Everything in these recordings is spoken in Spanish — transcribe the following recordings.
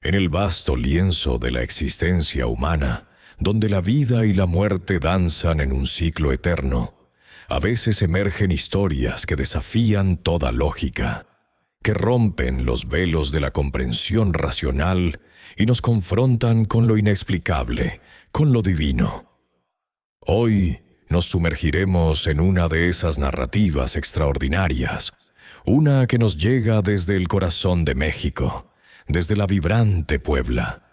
En el vasto lienzo de la existencia humana, donde la vida y la muerte danzan en un ciclo eterno, a veces emergen historias que desafían toda lógica, que rompen los velos de la comprensión racional y nos confrontan con lo inexplicable, con lo divino. Hoy nos sumergiremos en una de esas narrativas extraordinarias, una que nos llega desde el corazón de México, desde la vibrante Puebla,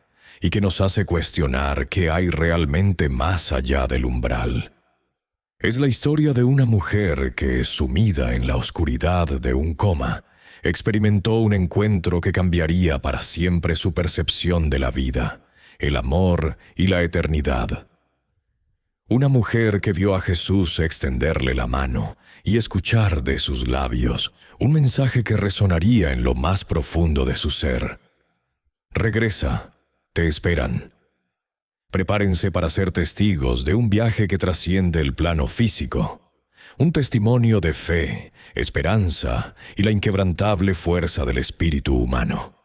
y que nos hace cuestionar qué hay realmente más allá del umbral. Es la historia de una mujer que, sumida en la oscuridad de un coma, experimentó un encuentro que cambiaría para siempre su percepción de la vida, el amor y la eternidad. Una mujer que vio a Jesús extenderle la mano y escuchar de sus labios un mensaje que resonaría en lo más profundo de su ser. Regresa, te esperan. Prepárense para ser testigos de un viaje que trasciende el plano físico, un testimonio de fe, esperanza y la inquebrantable fuerza del espíritu humano.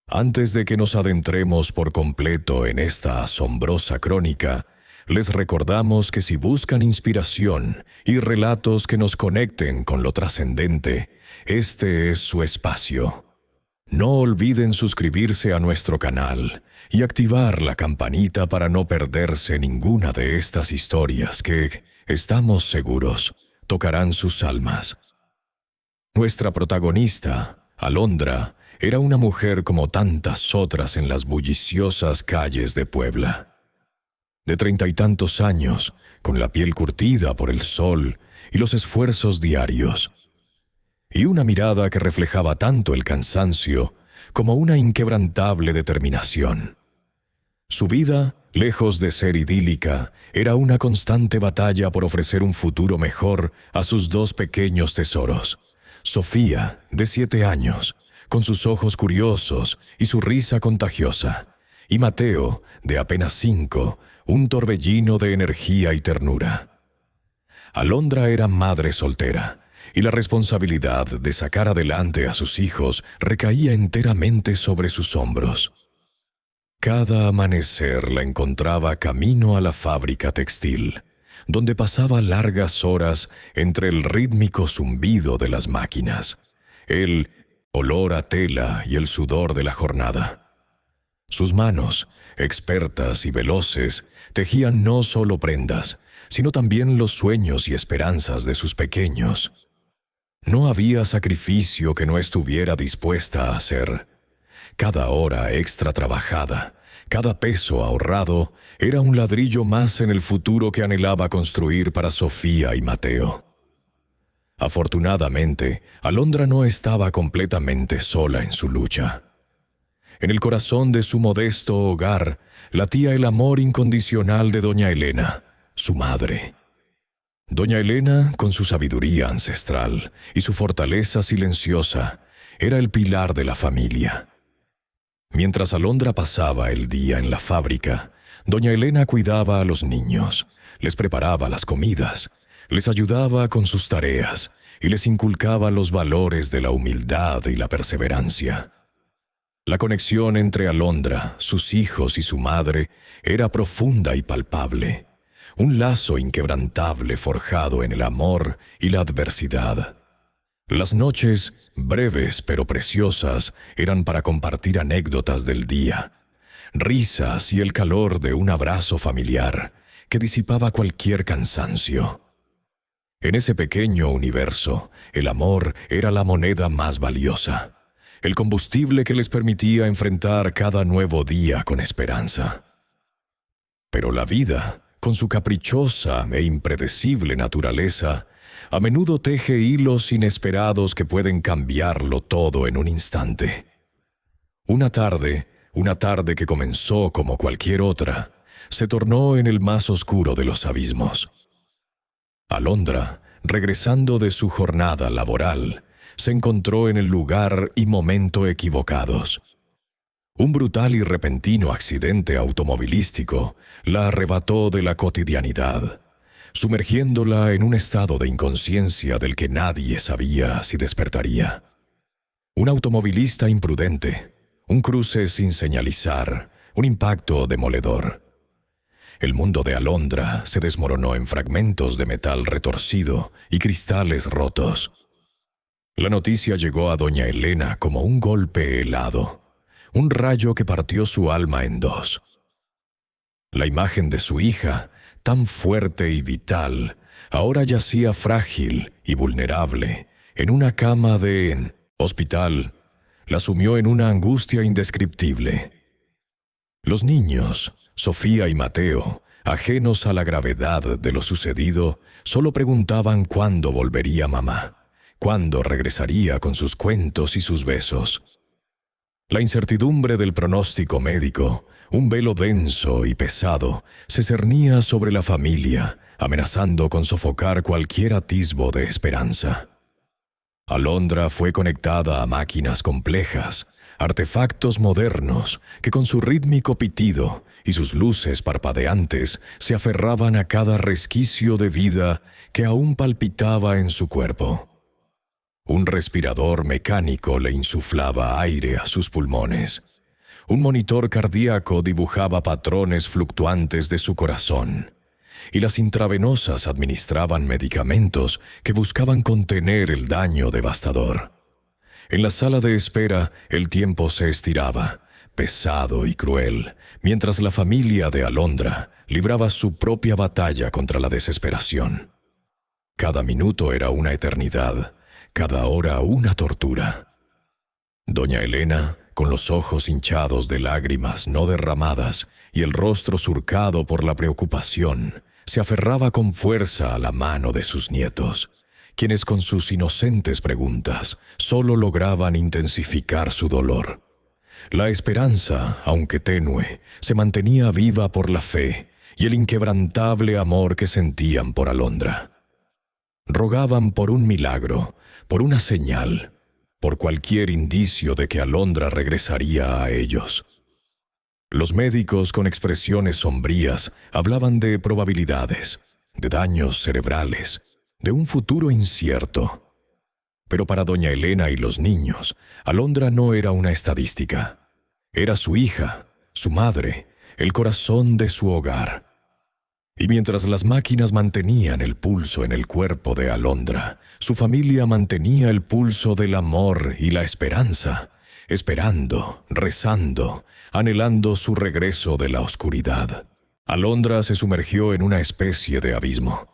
Antes de que nos adentremos por completo en esta asombrosa crónica, les recordamos que si buscan inspiración y relatos que nos conecten con lo trascendente, este es su espacio. No olviden suscribirse a nuestro canal y activar la campanita para no perderse ninguna de estas historias que, estamos seguros, tocarán sus almas. Nuestra protagonista, Alondra, era una mujer como tantas otras en las bulliciosas calles de Puebla. De 30 y tantos años, con la piel curtida por el sol y los esfuerzos diarios, y una mirada que reflejaba tanto el cansancio como una inquebrantable determinación. Su vida, lejos de ser idílica, era una constante batalla por ofrecer un futuro mejor a sus dos pequeños tesoros. Sofía, de 7 años, con sus ojos curiosos y su risa contagiosa, y Mateo, de apenas 5, un torbellino de energía y ternura. Alondra era madre soltera, y la responsabilidad de sacar adelante a sus hijos recaía enteramente sobre sus hombros. Cada amanecer la encontraba camino a la fábrica textil, donde pasaba largas horas entre el rítmico zumbido de las máquinas, el olor a tela y el sudor de la jornada. Sus manos, expertas y veloces, tejían no solo prendas, sino también los sueños y esperanzas de sus pequeños. No había sacrificio que no estuviera dispuesta a hacer. Cada hora extra trabajada, cada peso ahorrado, era un ladrillo más en el futuro que anhelaba construir para Sofía y Mateo. Afortunadamente, Alondra no estaba completamente sola en su lucha. En el corazón de su modesto hogar latía el amor incondicional de doña Elena, su madre. Doña Elena, con su sabiduría ancestral y su fortaleza silenciosa, era el pilar de la familia. Mientras Alondra pasaba el día en la fábrica, doña Elena cuidaba a los niños, les preparaba las comidas, les ayudaba con sus tareas y les inculcaba los valores de la humildad y la perseverancia. La conexión entre Alondra, sus hijos y su madre era profunda y palpable, un lazo inquebrantable forjado en el amor y la adversidad. Las noches, breves pero preciosas, eran para compartir anécdotas del día, risas y el calor de un abrazo familiar que disipaba cualquier cansancio. En ese pequeño universo, el amor era la moneda más valiosa, el combustible que les permitía enfrentar cada nuevo día con esperanza. Pero la vida, con su caprichosa e impredecible naturaleza, a menudo teje hilos inesperados que pueden cambiarlo todo en un instante. Una tarde que comenzó como cualquier otra, se tornó en el más oscuro de los abismos. Alondra, regresando de su jornada laboral, se encontró en el lugar y momento equivocados. Un brutal y repentino accidente automovilístico la arrebató de la cotidianidad, sumergiéndola en un estado de inconsciencia del que nadie sabía si despertaría. Un automovilista imprudente, Un cruce sin señalizar, un impacto demoledor. El mundo de Alondra se desmoronó en fragmentos de metal retorcido y cristales rotos. La noticia llegó a doña Elena como un golpe helado, un rayo que partió su alma en dos. La imagen de su hija, tan fuerte y vital, ahora yacía frágil y vulnerable en una cama de hospital. La sumió en una angustia indescriptible. Los niños, Sofía y Mateo, ajenos a la gravedad de lo sucedido, solo preguntaban cuándo volvería mamá, cuándo regresaría con sus cuentos y sus besos. La incertidumbre del pronóstico médico, un velo denso y pesado, se cernía sobre la familia, amenazando con sofocar cualquier atisbo de esperanza. Alondra fue conectada a máquinas complejas, artefactos modernos que con su rítmico pitido y sus luces parpadeantes se aferraban a cada resquicio de vida que aún palpitaba en su cuerpo. Un respirador mecánico le insuflaba aire a sus pulmones. Un monitor cardíaco dibujaba patrones fluctuantes de su corazón. Y las intravenosas administraban medicamentos que buscaban contener el daño devastador. En la sala de espera, el tiempo se estiraba, pesado y cruel, mientras la familia de Alondra libraba su propia batalla contra la desesperación. Cada minuto era una eternidad, cada hora una tortura. Doña Elena, con los ojos hinchados de lágrimas no derramadas y el rostro surcado por la preocupación, se aferraba con fuerza a la mano de sus nietos, quienes con sus inocentes preguntas solo lograban intensificar su dolor. La esperanza, aunque tenue, se mantenía viva por la fe y el inquebrantable amor que sentían por Alondra. Rogaban por un milagro, por una señal, por cualquier indicio de que Alondra regresaría a ellos. Los médicos, con expresiones sombrías, hablaban de probabilidades, de daños cerebrales, de un futuro incierto. Pero para doña Elena y los niños, Alondra no era una estadística. Era su hija, su madre, el corazón de su hogar. Y mientras las máquinas mantenían el pulso en el cuerpo de Alondra, su familia mantenía el pulso del amor y la esperanza, esperando, rezando, anhelando su regreso de la oscuridad. Alondra se sumergió en una especie de abismo,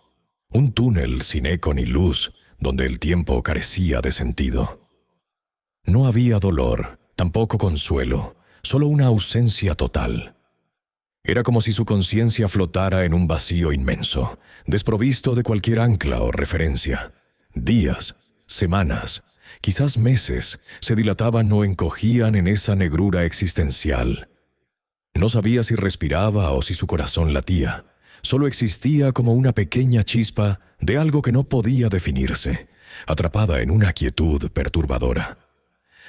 un túnel sin eco ni luz, donde el tiempo carecía de sentido. No había dolor, tampoco consuelo, solo una ausencia total. Era como si su conciencia flotara en un vacío inmenso, desprovisto de cualquier ancla o referencia. Días, semanas, quizás meses, se dilataban o encogían en esa negrura existencial. No sabía si respiraba o si su corazón latía. Solo existía como una pequeña chispa de algo que no podía definirse, atrapada en una quietud perturbadora.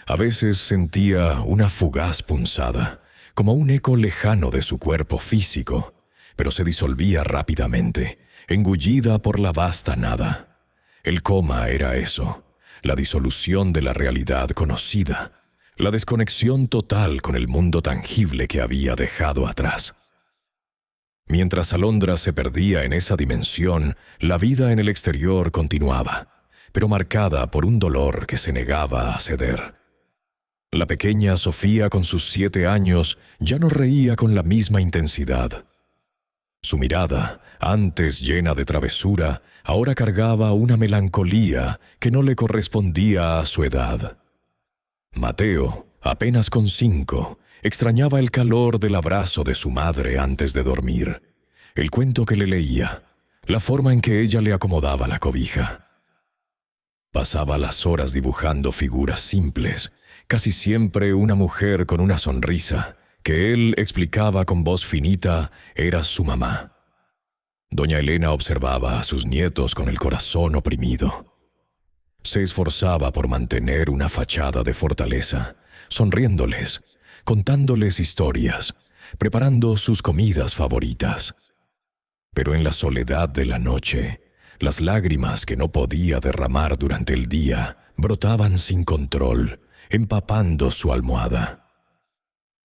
A veces sentía una fugaz punzada, como un eco lejano de su cuerpo físico, pero se disolvía rápidamente, engullida por la vasta nada. El coma era eso, la disolución de la realidad conocida, la desconexión total con el mundo tangible que había dejado atrás. Mientras Alondra se perdía en esa dimensión, la vida en el exterior continuaba, pero marcada por un dolor que se negaba a ceder. La pequeña Sofía, con sus 7 años, ya no reía con la misma intensidad. Su mirada, antes llena de travesura, ahora cargaba una melancolía que no le correspondía a su edad. Mateo, apenas con 5, extrañaba el calor del abrazo de su madre antes de dormir, el cuento que le leía, la forma en que ella le acomodaba la cobija. Pasaba las horas dibujando figuras simples, casi siempre una mujer con una sonrisa, que él explicaba con voz finita era su mamá. Doña Elena observaba a sus nietos con el corazón oprimido. Se esforzaba por mantener una fachada de fortaleza, sonriéndoles, contándoles historias, preparando sus comidas favoritas. Pero en la soledad de la noche, las lágrimas que no podía derramar durante el día brotaban sin control, empapando su almohada.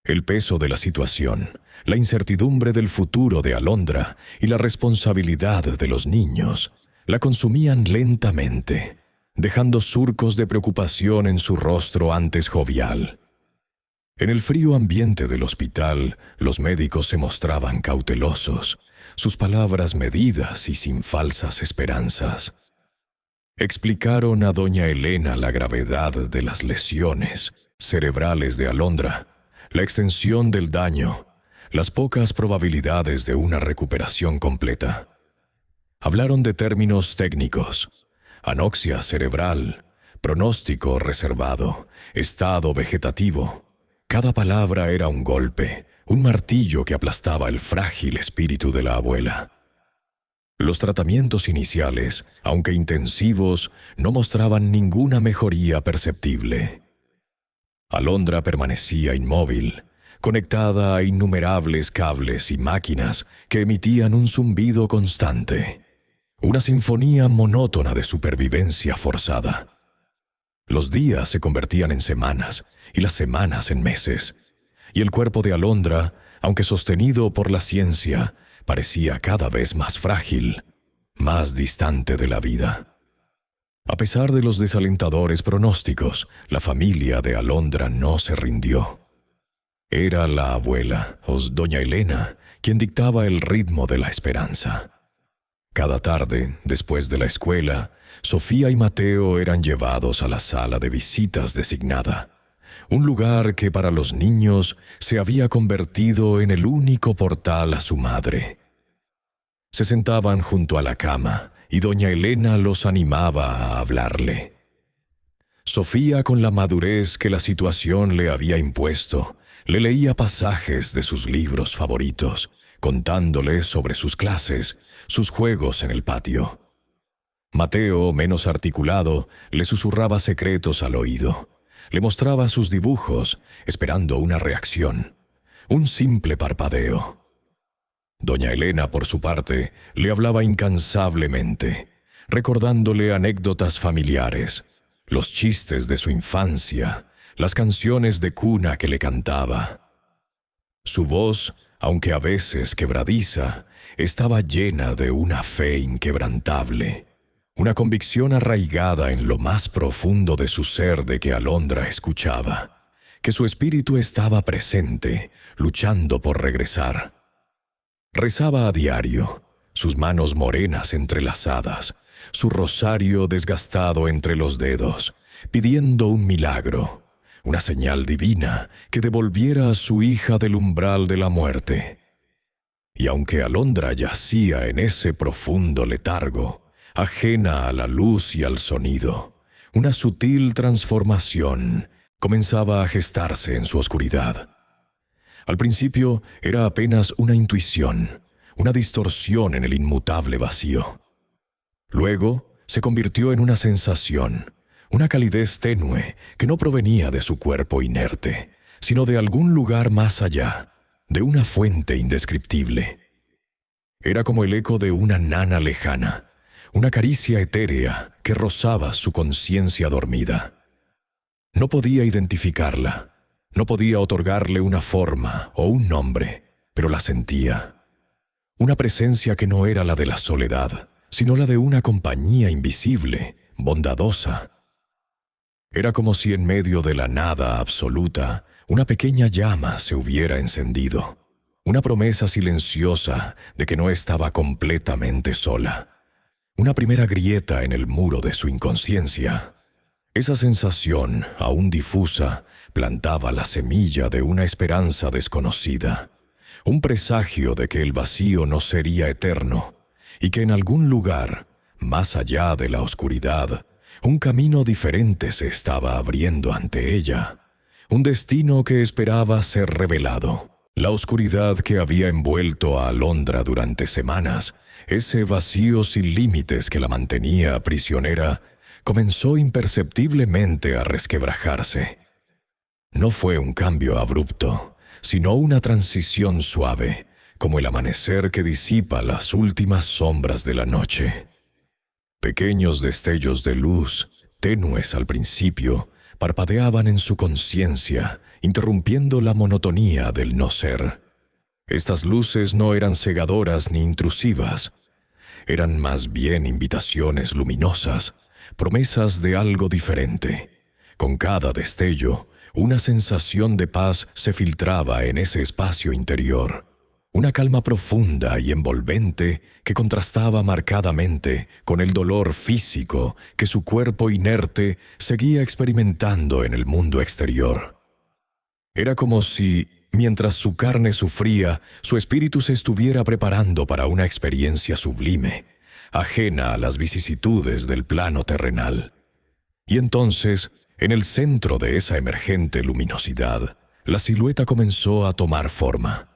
El peso de la situación, la incertidumbre del futuro de Alondra y la responsabilidad de los niños la consumían lentamente, dejando surcos de preocupación en su rostro antes jovial. En el frío ambiente del hospital, los médicos se mostraban cautelosos, sus palabras medidas y sin falsas esperanzas. Explicaron a doña Elena la gravedad de las lesiones cerebrales de Alondra, la extensión del daño, las pocas probabilidades de una recuperación completa. Hablaron de términos técnicos: anoxia cerebral, pronóstico reservado, estado vegetativo. Cada palabra era un golpe, un martillo que aplastaba el frágil espíritu de la abuela. Los tratamientos iniciales, aunque intensivos, no mostraban ninguna mejoría perceptible. Alondra permanecía inmóvil, conectada a innumerables cables y máquinas que emitían un zumbido constante, una sinfonía monótona de supervivencia forzada. Los días se convertían en semanas y las semanas en meses, y el cuerpo de Alondra, aunque sostenido por la ciencia, parecía cada vez más frágil, más distante de la vida. A pesar de los desalentadores pronósticos, la familia de Alondra no se rindió. Era la abuela, doña Elena, quien dictaba el ritmo de la esperanza. Cada tarde, después de la escuela, Sofía y Mateo eran llevados a la sala de visitas designada, un lugar que para los niños se había convertido en el único portal a su madre. Se sentaban junto a la cama y doña Elena los animaba a hablarle. Sofía, con la madurez que la situación le había impuesto, le leía pasajes de sus libros favoritos, contándole sobre sus clases, sus juegos en el patio. Mateo, menos articulado, le susurraba secretos al oído. Le mostraba sus dibujos, esperando una reacción, un simple parpadeo. Doña Elena, por su parte, le hablaba incansablemente, recordándole anécdotas familiares, los chistes de su infancia, las canciones de cuna que le cantaba. Su voz, aunque a veces quebradiza, estaba llena de una fe inquebrantable, una convicción arraigada en lo más profundo de su ser de que Alondra escuchaba, que su espíritu estaba presente, luchando por regresar. Rezaba a diario, sus manos morenas entrelazadas, su rosario desgastado entre los dedos, pidiendo un milagro, una señal divina que devolviera a su hija del umbral de la muerte. Y aunque Alondra yacía en ese profundo letargo, ajena a la luz y al sonido, una sutil transformación comenzaba a gestarse en su oscuridad. Al principio era apenas una intuición, una distorsión en el inmutable vacío. Luego se convirtió en una sensación, una calidez tenue que no provenía de su cuerpo inerte, sino de algún lugar más allá, de una fuente indescriptible. Era como el eco de una nana lejana, una caricia etérea que rozaba su conciencia dormida. No podía identificarla, no podía otorgarle una forma o un nombre, pero la sentía. Una presencia que no era la de la soledad, sino la de una compañía invisible, bondadosa. Era como si en medio de la nada absoluta, una pequeña llama se hubiera encendido, una promesa silenciosa de que no estaba completamente sola, una primera grieta en el muro de su inconsciencia. Esa sensación, aún difusa, plantaba la semilla de una esperanza desconocida, un presagio de que el vacío no sería eterno y que en algún lugar, más allá de la oscuridad, un camino diferente se estaba abriendo ante ella, un destino que esperaba ser revelado. La oscuridad que había envuelto a Alondra durante semanas, ese vacío sin límites que la mantenía prisionera, comenzó imperceptiblemente a resquebrajarse. No fue un cambio abrupto, sino una transición suave, como el amanecer que disipa las últimas sombras de la noche. Pequeños destellos de luz, tenues al principio, parpadeaban en su conciencia, interrumpiendo la monotonía del no ser. Estas luces no eran cegadoras ni intrusivas. Eran más bien invitaciones luminosas, promesas de algo diferente. Con cada destello, una sensación de paz se filtraba en ese espacio interior. Una calma profunda y envolvente que contrastaba marcadamente con el dolor físico que su cuerpo inerte seguía experimentando en el mundo exterior. Era como si, mientras su carne sufría, su espíritu se estuviera preparando para una experiencia sublime, ajena a las vicisitudes del plano terrenal. Y entonces, en el centro de esa emergente luminosidad, la silueta comenzó a tomar forma.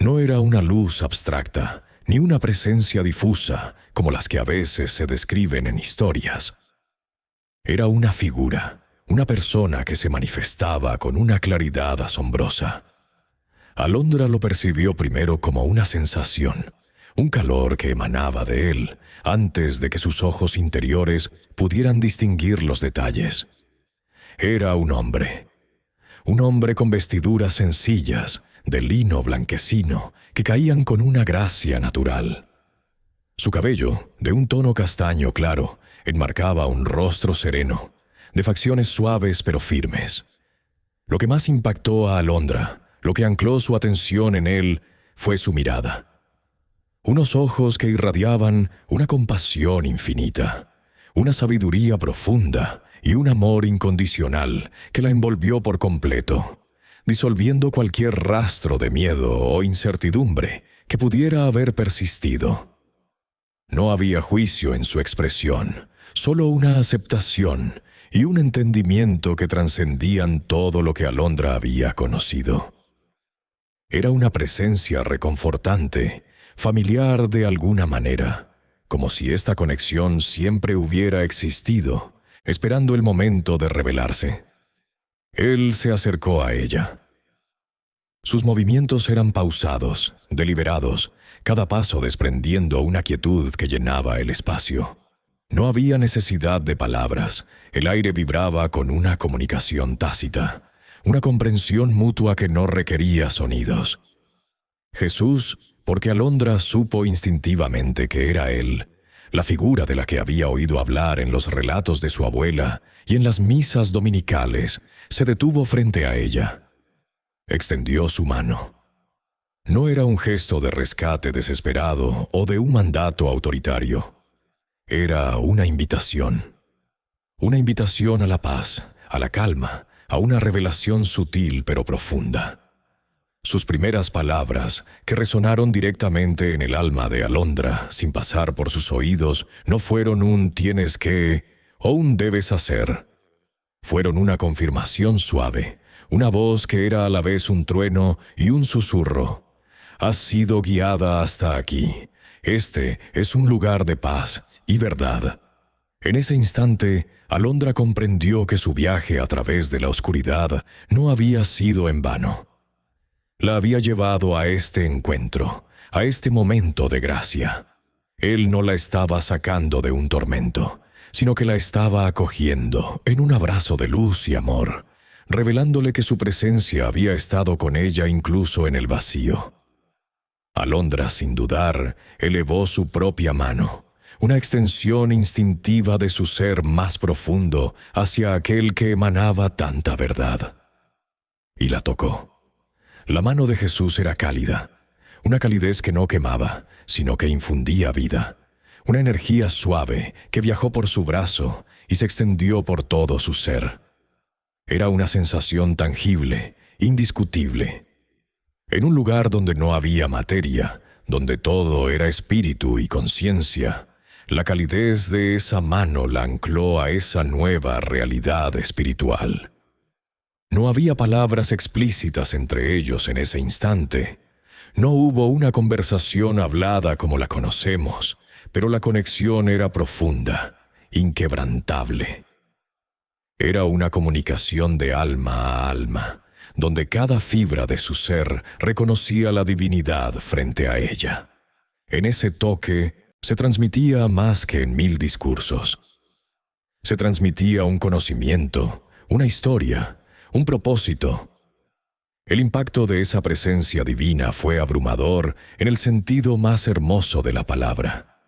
No era una luz abstracta, ni una presencia difusa, como las que a veces se describen en historias. Era una figura, una persona que se manifestaba con una claridad asombrosa. Alondra lo percibió primero como una sensación, un calor que emanaba de él, antes de que sus ojos interiores pudieran distinguir los detalles. Era un hombre con vestiduras sencillas, de lino blanquecino, que caían con una gracia natural. Su cabello, de un tono castaño claro, enmarcaba un rostro sereno, de facciones suaves pero firmes. Lo que más impactó a Alondra, lo que ancló su atención en él, fue su mirada. Unos ojos que irradiaban una compasión infinita, una sabiduría profunda y un amor incondicional que la envolvió por completo, disolviendo cualquier rastro de miedo o incertidumbre que pudiera haber persistido. No había juicio en su expresión, solo una aceptación y un entendimiento que trascendían todo lo que Alondra había conocido. Era una presencia reconfortante, familiar de alguna manera, como si esta conexión siempre hubiera existido, esperando el momento de revelarse. Él se acercó a ella. Sus movimientos eran pausados, deliberados, cada paso desprendiendo una quietud que llenaba el espacio. No había necesidad de palabras, el aire vibraba con una comunicación tácita, una comprensión mutua que no requería sonidos. Jesús, porque Alondra supo instintivamente que era él, la figura de la que había oído hablar en los relatos de su abuela y en las misas dominicales, se detuvo frente a ella. Extendió su mano. No era un gesto de rescate desesperado o de un mandato autoritario. Era una invitación. Una invitación a la paz, a la calma, a una revelación sutil pero profunda. Sus primeras palabras, que resonaron directamente en el alma de Alondra sin pasar por sus oídos, no fueron un «tienes que» o un «debes hacer». Fueron una confirmación suave, una voz que era a la vez un trueno y un susurro. «Has sido guiada hasta aquí. Este es un lugar de paz y verdad». En ese instante, Alondra comprendió que su viaje a través de la oscuridad no había sido en vano. La había llevado a este encuentro, a este momento de gracia. Él no la estaba sacando de un tormento, sino que la estaba acogiendo en un abrazo de luz y amor, revelándole que su presencia había estado con ella incluso en el vacío. Alondra, sin dudar, elevó su propia mano, una extensión instintiva de su ser más profundo hacia aquel que emanaba tanta verdad. Y la tocó. La mano de Jesús era cálida, una calidez que no quemaba, sino que infundía vida, una energía suave que viajó por su brazo y se extendió por todo su ser. Era una sensación tangible, indiscutible. En un lugar donde no había materia, donde todo era espíritu y conciencia, la calidez de esa mano la ancló a esa nueva realidad espiritual. No había palabras explícitas entre ellos en ese instante. No hubo una conversación hablada como la conocemos, pero la conexión era profunda, inquebrantable. Era una comunicación de alma a alma, donde cada fibra de su ser reconocía la divinidad frente a ella. En ese toque se transmitía más que en 1000 discursos. Se transmitía un conocimiento, una historia, un propósito. El impacto de esa presencia divina fue abrumador en el sentido más hermoso de la palabra.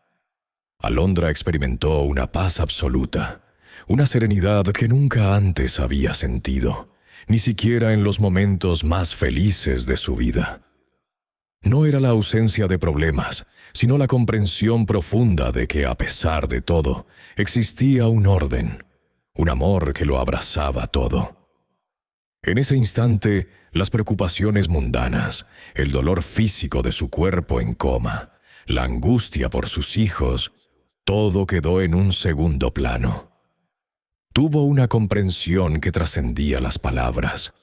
Alondra experimentó una paz absoluta, una serenidad que nunca antes había sentido, ni siquiera en los momentos más felices de su vida. No era la ausencia de problemas, sino la comprensión profunda de que, a pesar de todo, existía un orden, un amor que lo abrazaba todo. En ese instante, las preocupaciones mundanas, el dolor físico de su cuerpo en coma, la angustia por sus hijos, todo quedó en un segundo plano. Tuvo una comprensión que trascendía las palabras,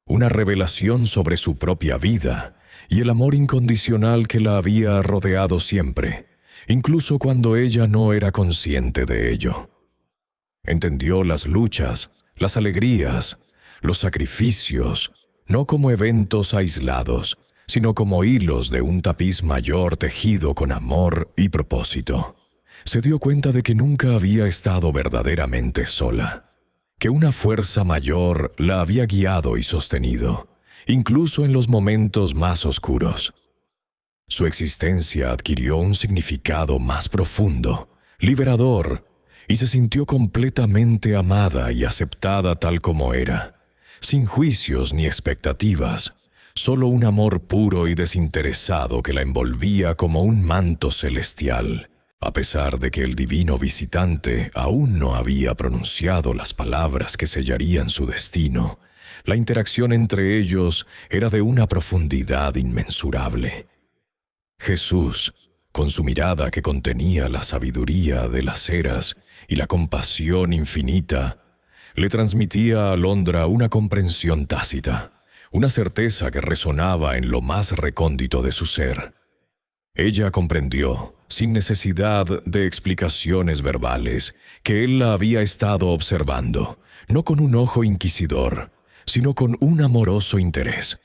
una revelación sobre su propia vida y el amor incondicional que la había rodeado siempre, incluso cuando ella no era consciente de ello. Entendió las luchas, las alegrías, los sacrificios, no como eventos aislados, sino como hilos de un tapiz mayor tejido con amor y propósito. Se dio cuenta de que nunca había estado verdaderamente sola, que una fuerza mayor la había guiado y sostenido, incluso en los momentos más oscuros. Su existencia adquirió un significado más profundo, liberador, y se sintió completamente amada y aceptada tal como era, sin juicios ni expectativas, solo un amor puro y desinteresado que la envolvía como un manto celestial, a pesar de que el divino visitante aún no había pronunciado las palabras que sellarían su destino. La interacción entre ellos era de una profundidad inmensurable. Jesús, con su mirada que contenía la sabiduría de las eras y la compasión infinita, le transmitía a Alondra una comprensión tácita, una certeza que resonaba en lo más recóndito de su ser. Ella comprendió, sin necesidad de explicaciones verbales, que él la había estado observando, no con un ojo inquisidor, sino con un amoroso interés.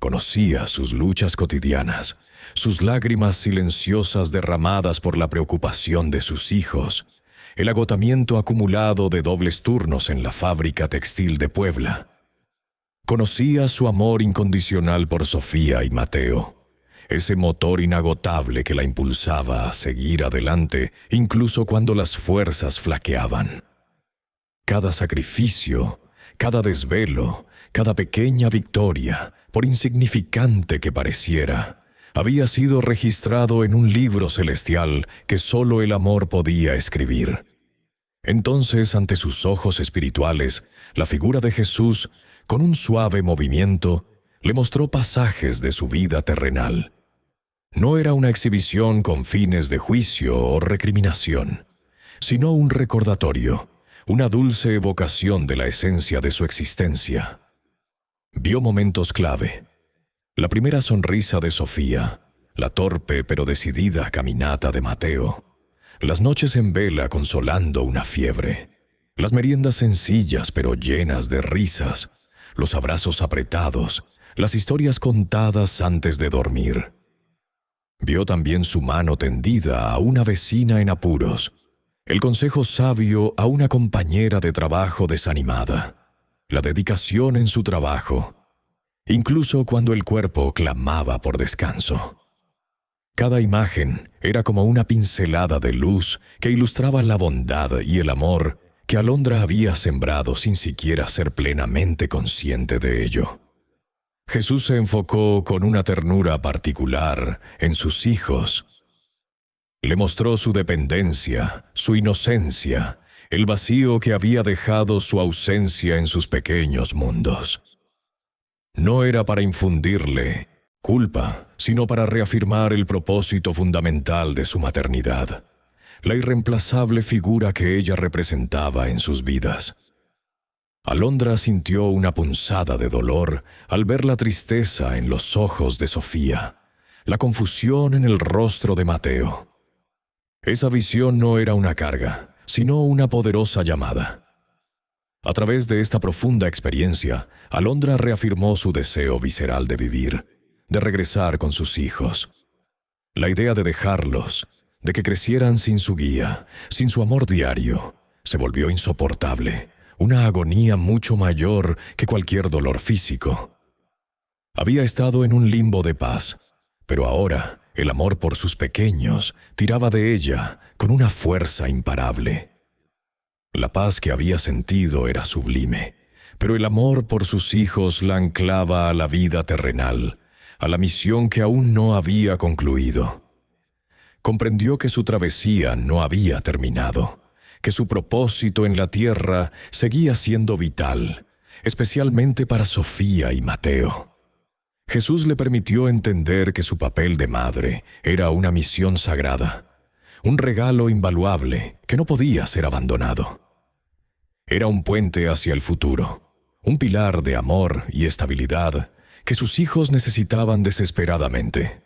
Conocía sus luchas cotidianas, sus lágrimas silenciosas derramadas por la preocupación de sus hijos, el agotamiento acumulado de dobles turnos en la fábrica textil de Puebla. Conocía su amor incondicional por Sofía y Mateo, ese motor inagotable que la impulsaba a seguir adelante incluso cuando las fuerzas flaqueaban. Cada sacrificio, cada desvelo, cada pequeña victoria, por insignificante que pareciera, había sido registrado en un libro celestial que solo el amor podía escribir. Entonces, ante sus ojos espirituales, la figura de Jesús, con un suave movimiento, le mostró pasajes de su vida terrenal. No era una exhibición con fines de juicio o recriminación, sino un recordatorio, una dulce evocación de la esencia de su existencia. Vio momentos clave: la primera sonrisa de Sofía, la torpe pero decidida caminata de Mateo, las noches en vela consolando una fiebre, las meriendas sencillas pero llenas de risas, los abrazos apretados, las historias contadas antes de dormir. Vio también su mano tendida a una vecina en apuros, el consejo sabio a una compañera de trabajo desanimada, la dedicación en su trabajo, incluso cuando el cuerpo clamaba por descanso. Cada imagen era como una pincelada de luz que ilustraba la bondad y el amor que Alondra había sembrado sin siquiera ser plenamente consciente de ello. Jesús se enfocó con una ternura particular en sus hijos. Le mostró su dependencia, su inocencia, el vacío que había dejado su ausencia en sus pequeños mundos. No era para infundirle culpa, sino para reafirmar el propósito fundamental de su maternidad, la irreemplazable figura que ella representaba en sus vidas. Alondra sintió una punzada de dolor al ver la tristeza en los ojos de Sofía, la confusión en el rostro de Mateo. Esa visión no era una carga, sino una poderosa llamada. A través de esta profunda experiencia, Alondra reafirmó su deseo visceral de vivir, de regresar con sus hijos. La idea de dejarlos, de que crecieran sin su guía, sin su amor diario, se volvió insoportable, una agonía mucho mayor que cualquier dolor físico. Había estado en un limbo de paz, pero ahora el amor por sus pequeños tiraba de ella con una fuerza imparable. La paz que había sentido era sublime, pero el amor por sus hijos la anclaba a la vida terrenal, a la misión que aún no había concluido. Comprendió que su travesía no había terminado, que su propósito en la tierra seguía siendo vital, especialmente para Sofía y Mateo. Jesús le permitió entender que su papel de madre era una misión sagrada, un regalo invaluable que no podía ser abandonado. Era un puente hacia el futuro, un pilar de amor y estabilidad que sus hijos necesitaban desesperadamente.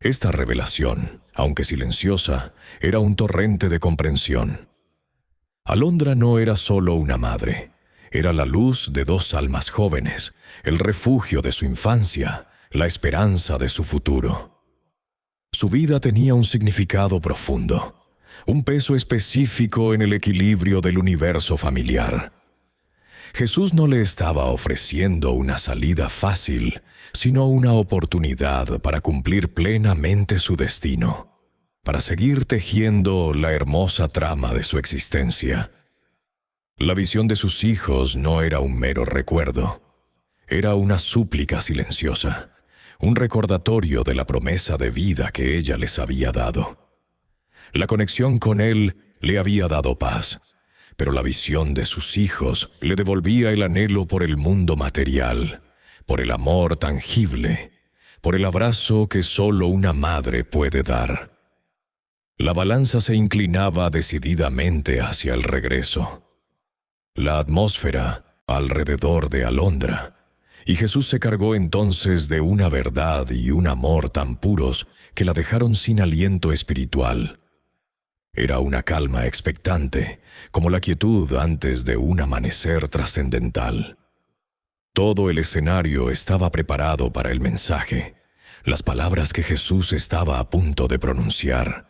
Esta revelación, aunque silenciosa, era un torrente de comprensión. Alondra no era solo una madre, era la luz de dos almas jóvenes, el refugio de su infancia, la esperanza de su futuro. Su vida tenía un significado profundo, un peso específico en el equilibrio del universo familiar. Jesús no le estaba ofreciendo una salida fácil, sino una oportunidad para cumplir plenamente su destino, para seguir tejiendo la hermosa trama de su existencia. La visión de sus hijos no era un mero recuerdo, era una súplica silenciosa, un recordatorio de la promesa de vida que ella les había dado. La conexión con él le había dado paz, pero la visión de sus hijos le devolvía el anhelo por el mundo material, por el amor tangible, por el abrazo que solo una madre puede dar. La balanza se inclinaba decididamente hacia el regreso. La atmósfera alrededor de Alondra, y Jesús se cargó entonces de una verdad y un amor tan puros que la dejaron sin aliento espiritual. Era una calma expectante, como la quietud antes de un amanecer trascendental. Todo el escenario estaba preparado para el mensaje, las palabras que Jesús estaba a punto de pronunciar,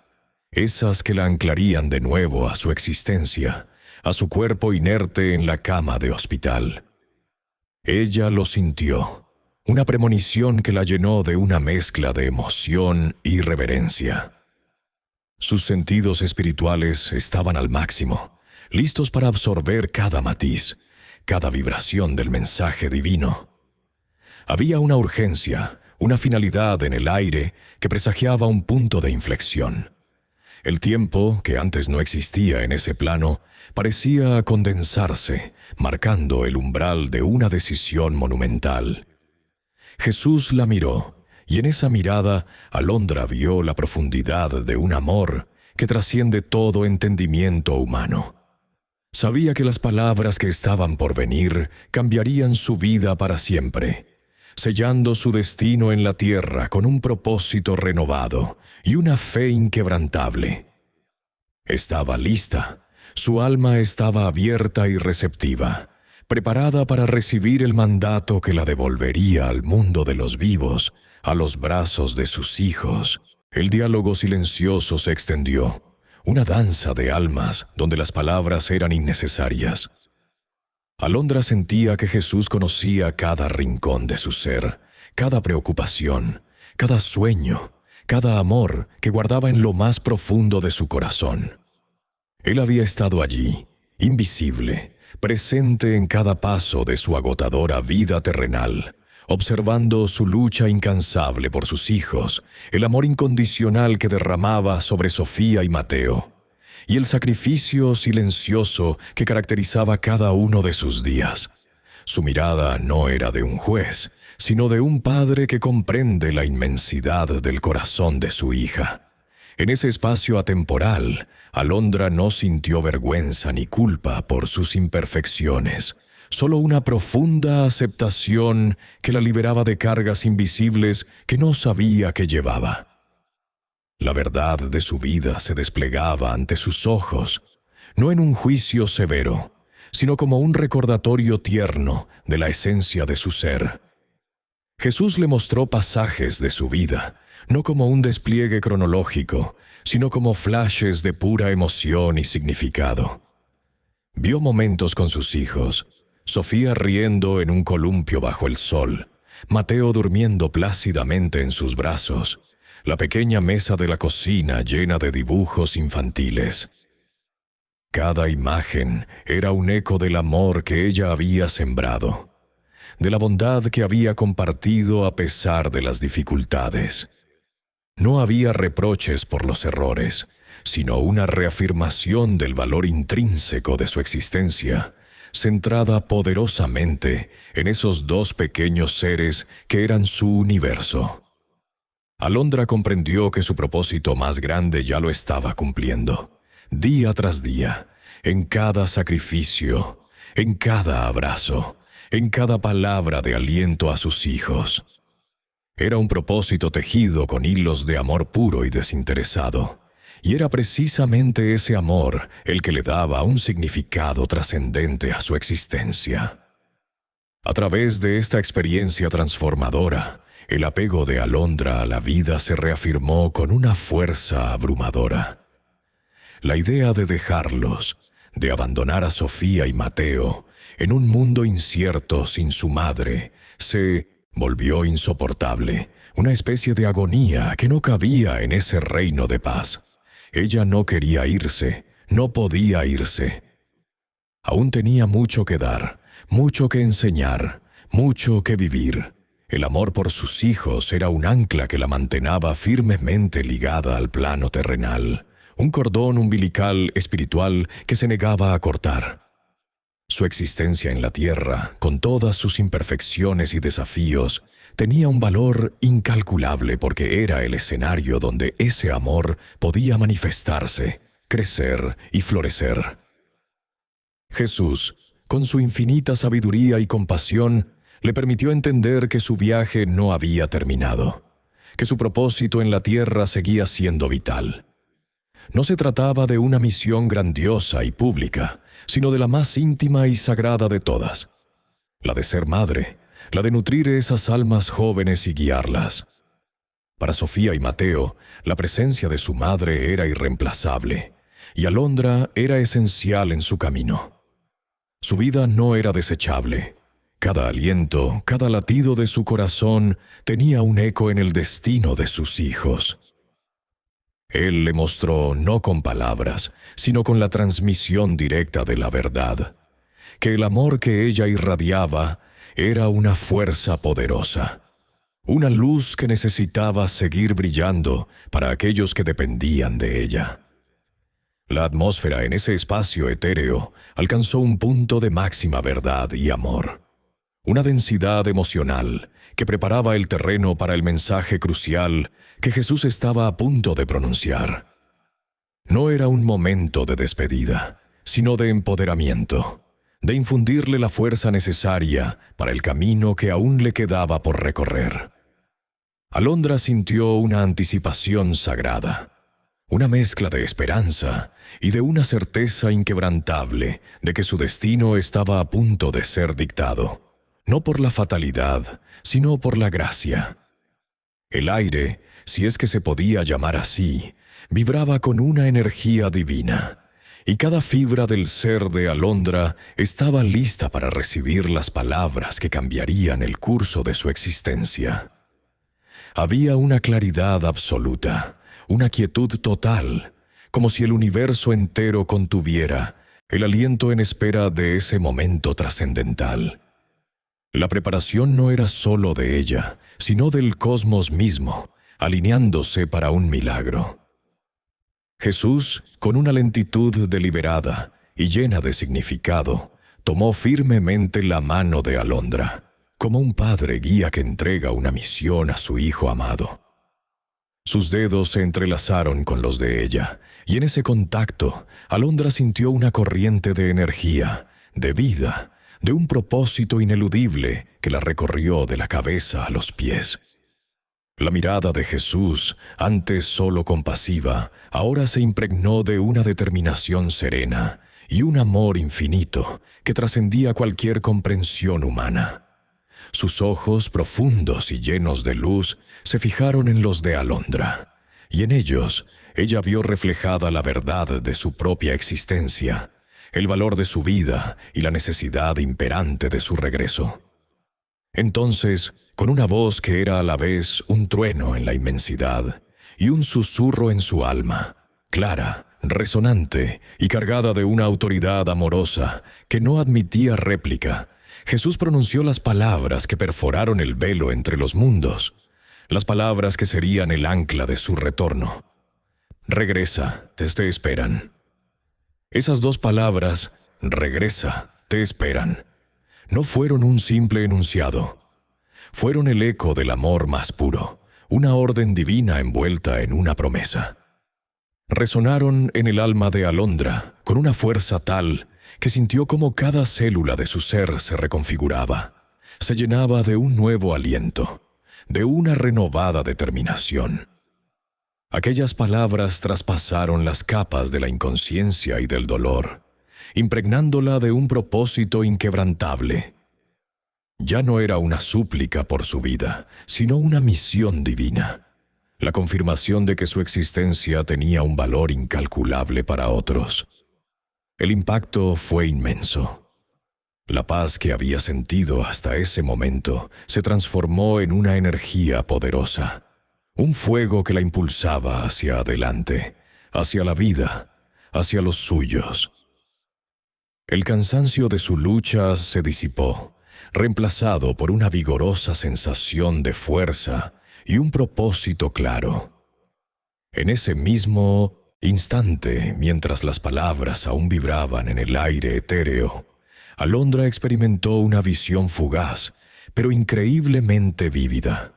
esas que la anclarían de nuevo a su existencia, a su cuerpo inerte en la cama de hospital. Ella lo sintió, una premonición que la llenó de una mezcla de emoción y reverencia. Sus sentidos espirituales estaban al máximo, listos para absorber cada matiz, cada vibración del mensaje divino. Había una urgencia, una finalidad en el aire que presagiaba un punto de inflexión. El tiempo, que antes no existía en ese plano, parecía condensarse, marcando el umbral de una decisión monumental. Jesús la miró, y en esa mirada Alondra vio la profundidad de un amor que trasciende todo entendimiento humano. Sabía que las palabras que estaban por venir cambiarían su vida para siempre, sellando su destino en la tierra con un propósito renovado y una fe inquebrantable. Estaba lista, su alma estaba abierta y receptiva, preparada para recibir el mandato que la devolvería al mundo de los vivos, a los brazos de sus hijos. El diálogo silencioso se extendió, una danza de almas donde las palabras eran innecesarias. Alondra sentía que Jesús conocía cada rincón de su ser, cada preocupación, cada sueño, cada amor que guardaba en lo más profundo de su corazón. Él había estado allí, invisible, presente en cada paso de su agotadora vida terrenal, observando su lucha incansable por sus hijos, el amor incondicional que derramaba sobre Sofía y Mateo, y el sacrificio silencioso que caracterizaba cada uno de sus días. Su mirada no era de un juez, sino de un padre que comprende la inmensidad del corazón de su hija. En ese espacio atemporal, Alondra no sintió vergüenza ni culpa por sus imperfecciones, solo una profunda aceptación que la liberaba de cargas invisibles que no sabía que llevaba. La verdad de su vida se desplegaba ante sus ojos, no en un juicio severo, sino como un recordatorio tierno de la esencia de su ser. Jesús le mostró pasajes de su vida, no como un despliegue cronológico, sino como flashes de pura emoción y significado. Vio momentos con sus hijos, Sofía riendo en un columpio bajo el sol, Mateo durmiendo plácidamente en sus brazos, la pequeña mesa de la cocina llena de dibujos infantiles. Cada imagen era un eco del amor que ella había sembrado, de la bondad que había compartido a pesar de las dificultades. No había reproches por los errores, sino una reafirmación del valor intrínseco de su existencia, centrada poderosamente en esos dos pequeños seres que eran su universo. Alondra comprendió que su propósito más grande ya lo estaba cumpliendo, día tras día, en cada sacrificio, en cada abrazo, en cada palabra de aliento a sus hijos. Era un propósito tejido con hilos de amor puro y desinteresado, y era precisamente ese amor el que le daba un significado trascendente a su existencia. A través de esta experiencia transformadora, el apego de Alondra a la vida se reafirmó con una fuerza abrumadora. La idea de dejarlos, de abandonar a Sofía y Mateo en un mundo incierto sin su madre, se volvió insoportable, una especie de agonía que no cabía en ese reino de paz. Ella no quería irse, no podía irse. Aún tenía mucho que dar, mucho que enseñar, mucho que vivir. El amor por sus hijos era un ancla que la mantenía firmemente ligada al plano terrenal, un cordón umbilical espiritual que se negaba a cortar. Su existencia en la tierra, con todas sus imperfecciones y desafíos, tenía un valor incalculable porque era el escenario donde ese amor podía manifestarse, crecer y florecer. Jesús, con su infinita sabiduría y compasión, le permitió entender que su viaje no había terminado, que su propósito en la tierra seguía siendo vital. No se trataba de una misión grandiosa y pública, sino de la más íntima y sagrada de todas, la de ser madre, la de nutrir esas almas jóvenes y guiarlas. Para Sofía y Mateo, la presencia de su madre era irreemplazable, y Alondra era esencial en su camino. Su vida no era desechable. Cada aliento, cada latido de su corazón tenía un eco en el destino de sus hijos. Él le mostró, no con palabras, sino con la transmisión directa de la verdad, que el amor que ella irradiaba era una fuerza poderosa, una luz que necesitaba seguir brillando para aquellos que dependían de ella. La atmósfera en ese espacio etéreo alcanzó un punto de máxima verdad y amor, una densidad emocional que preparaba el terreno para el mensaje crucial que Jesús estaba a punto de pronunciar. No era un momento de despedida, sino de empoderamiento, de infundirle la fuerza necesaria para el camino que aún le quedaba por recorrer. Alondra sintió una anticipación sagrada, una mezcla de esperanza y de una certeza inquebrantable de que su destino estaba a punto de ser dictado, no por la fatalidad, sino por la gracia. El aire, si es que se podía llamar así, vibraba con una energía divina, y cada fibra del ser de Alondra estaba lista para recibir las palabras que cambiarían el curso de su existencia. Había una claridad absoluta, una quietud total, como si el universo entero contuviera el aliento en espera de ese momento trascendental. La preparación no era solo de ella, sino del cosmos mismo, alineándose para un milagro. Jesús, con una lentitud deliberada y llena de significado, tomó firmemente la mano de Alondra, como un padre guía que entrega una misión a su hijo amado. Sus dedos se entrelazaron con los de ella, y en ese contacto, Alondra sintió una corriente de energía, de vida, de un propósito ineludible que la recorrió de la cabeza a los pies. La mirada de Jesús, antes solo compasiva, ahora se impregnó de una determinación serena y un amor infinito que trascendía cualquier comprensión humana. Sus ojos, profundos y llenos de luz, se fijaron en los de Alondra, y en ellos ella vio reflejada la verdad de su propia existencia, el valor de su vida y la necesidad imperante de su regreso. Entonces, con una voz que era a la vez un trueno en la inmensidad y un susurro en su alma, clara, resonante y cargada de una autoridad amorosa que no admitía réplica, Jesús pronunció las palabras que perforaron el velo entre los mundos, las palabras que serían el ancla de su retorno. Regresa, te esperan. Esas dos palabras, regresa, te esperan, no fueron un simple enunciado. Fueron el eco del amor más puro, una orden divina envuelta en una promesa. Resonaron en el alma de Alondra con una fuerza tal que sintió como cada célula de su ser se reconfiguraba, se llenaba de un nuevo aliento, de una renovada determinación. Aquellas palabras traspasaron las capas de la inconsciencia y del dolor, impregnándola de un propósito inquebrantable. Ya no era una súplica por su vida, sino una misión divina, la confirmación de que su existencia tenía un valor incalculable para otros. El impacto fue inmenso. La paz que había sentido hasta ese momento se transformó en una energía poderosa, un fuego que la impulsaba hacia adelante, hacia la vida, hacia los suyos. El cansancio de su lucha se disipó, reemplazado por una vigorosa sensación de fuerza y un propósito claro. En ese mismo instante, mientras las palabras aún vibraban en el aire etéreo, Alondra experimentó una visión fugaz, pero increíblemente vívida.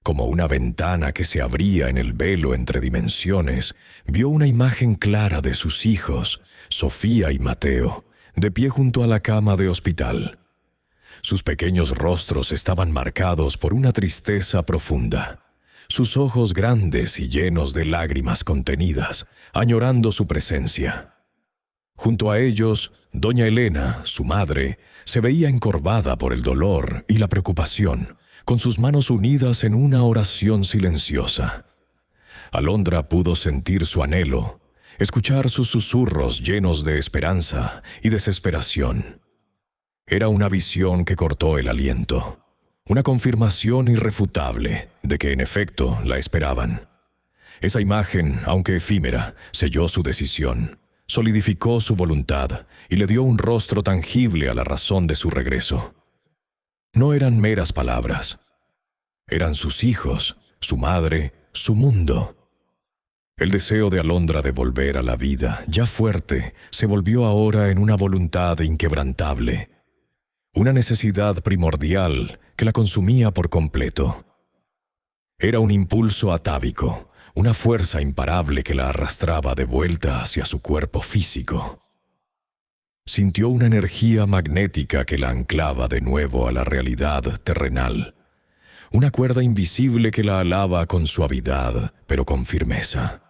Como una ventana que se abría en el velo entre dimensiones, vio una imagen clara de sus hijos, Sofía y Mateo, de pie junto a la cama de hospital. Sus pequeños rostros estaban marcados por una tristeza profunda, sus ojos grandes y llenos de lágrimas contenidas, añorando su presencia. Junto a ellos, doña Elena, su madre, se veía encorvada por el dolor y la preocupación, con sus manos unidas en una oración silenciosa. Alondra pudo sentir su anhelo, escuchar sus susurros llenos de esperanza y desesperación. Era una visión que cortó el aliento, una confirmación irrefutable de que en efecto la esperaban. Esa imagen, aunque efímera, selló su decisión, solidificó su voluntad y le dio un rostro tangible a la razón de su regreso. No eran meras palabras. Eran sus hijos, su madre, su mundo. El deseo de Alondra de volver a la vida, ya fuerte, se volvió ahora en una voluntad inquebrantable, una necesidad primordial que la consumía por completo. Era un impulso atávico, una fuerza imparable que la arrastraba de vuelta hacia su cuerpo físico. Sintió una energía magnética que la anclaba de nuevo a la realidad terrenal, una cuerda invisible que la alaba con suavidad, pero con firmeza.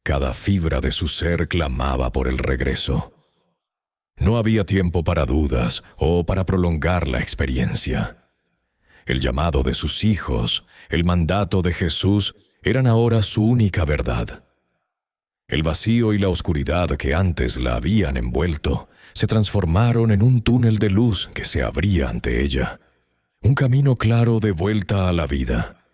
Cada fibra de su ser clamaba por el regreso. No había tiempo para dudas o para prolongar la experiencia. El llamado de sus hijos, el mandato de Jesús, eran ahora su única verdad. El vacío y la oscuridad que antes la habían envuelto se transformaron en un túnel de luz que se abría ante ella, un camino claro de vuelta a la vida.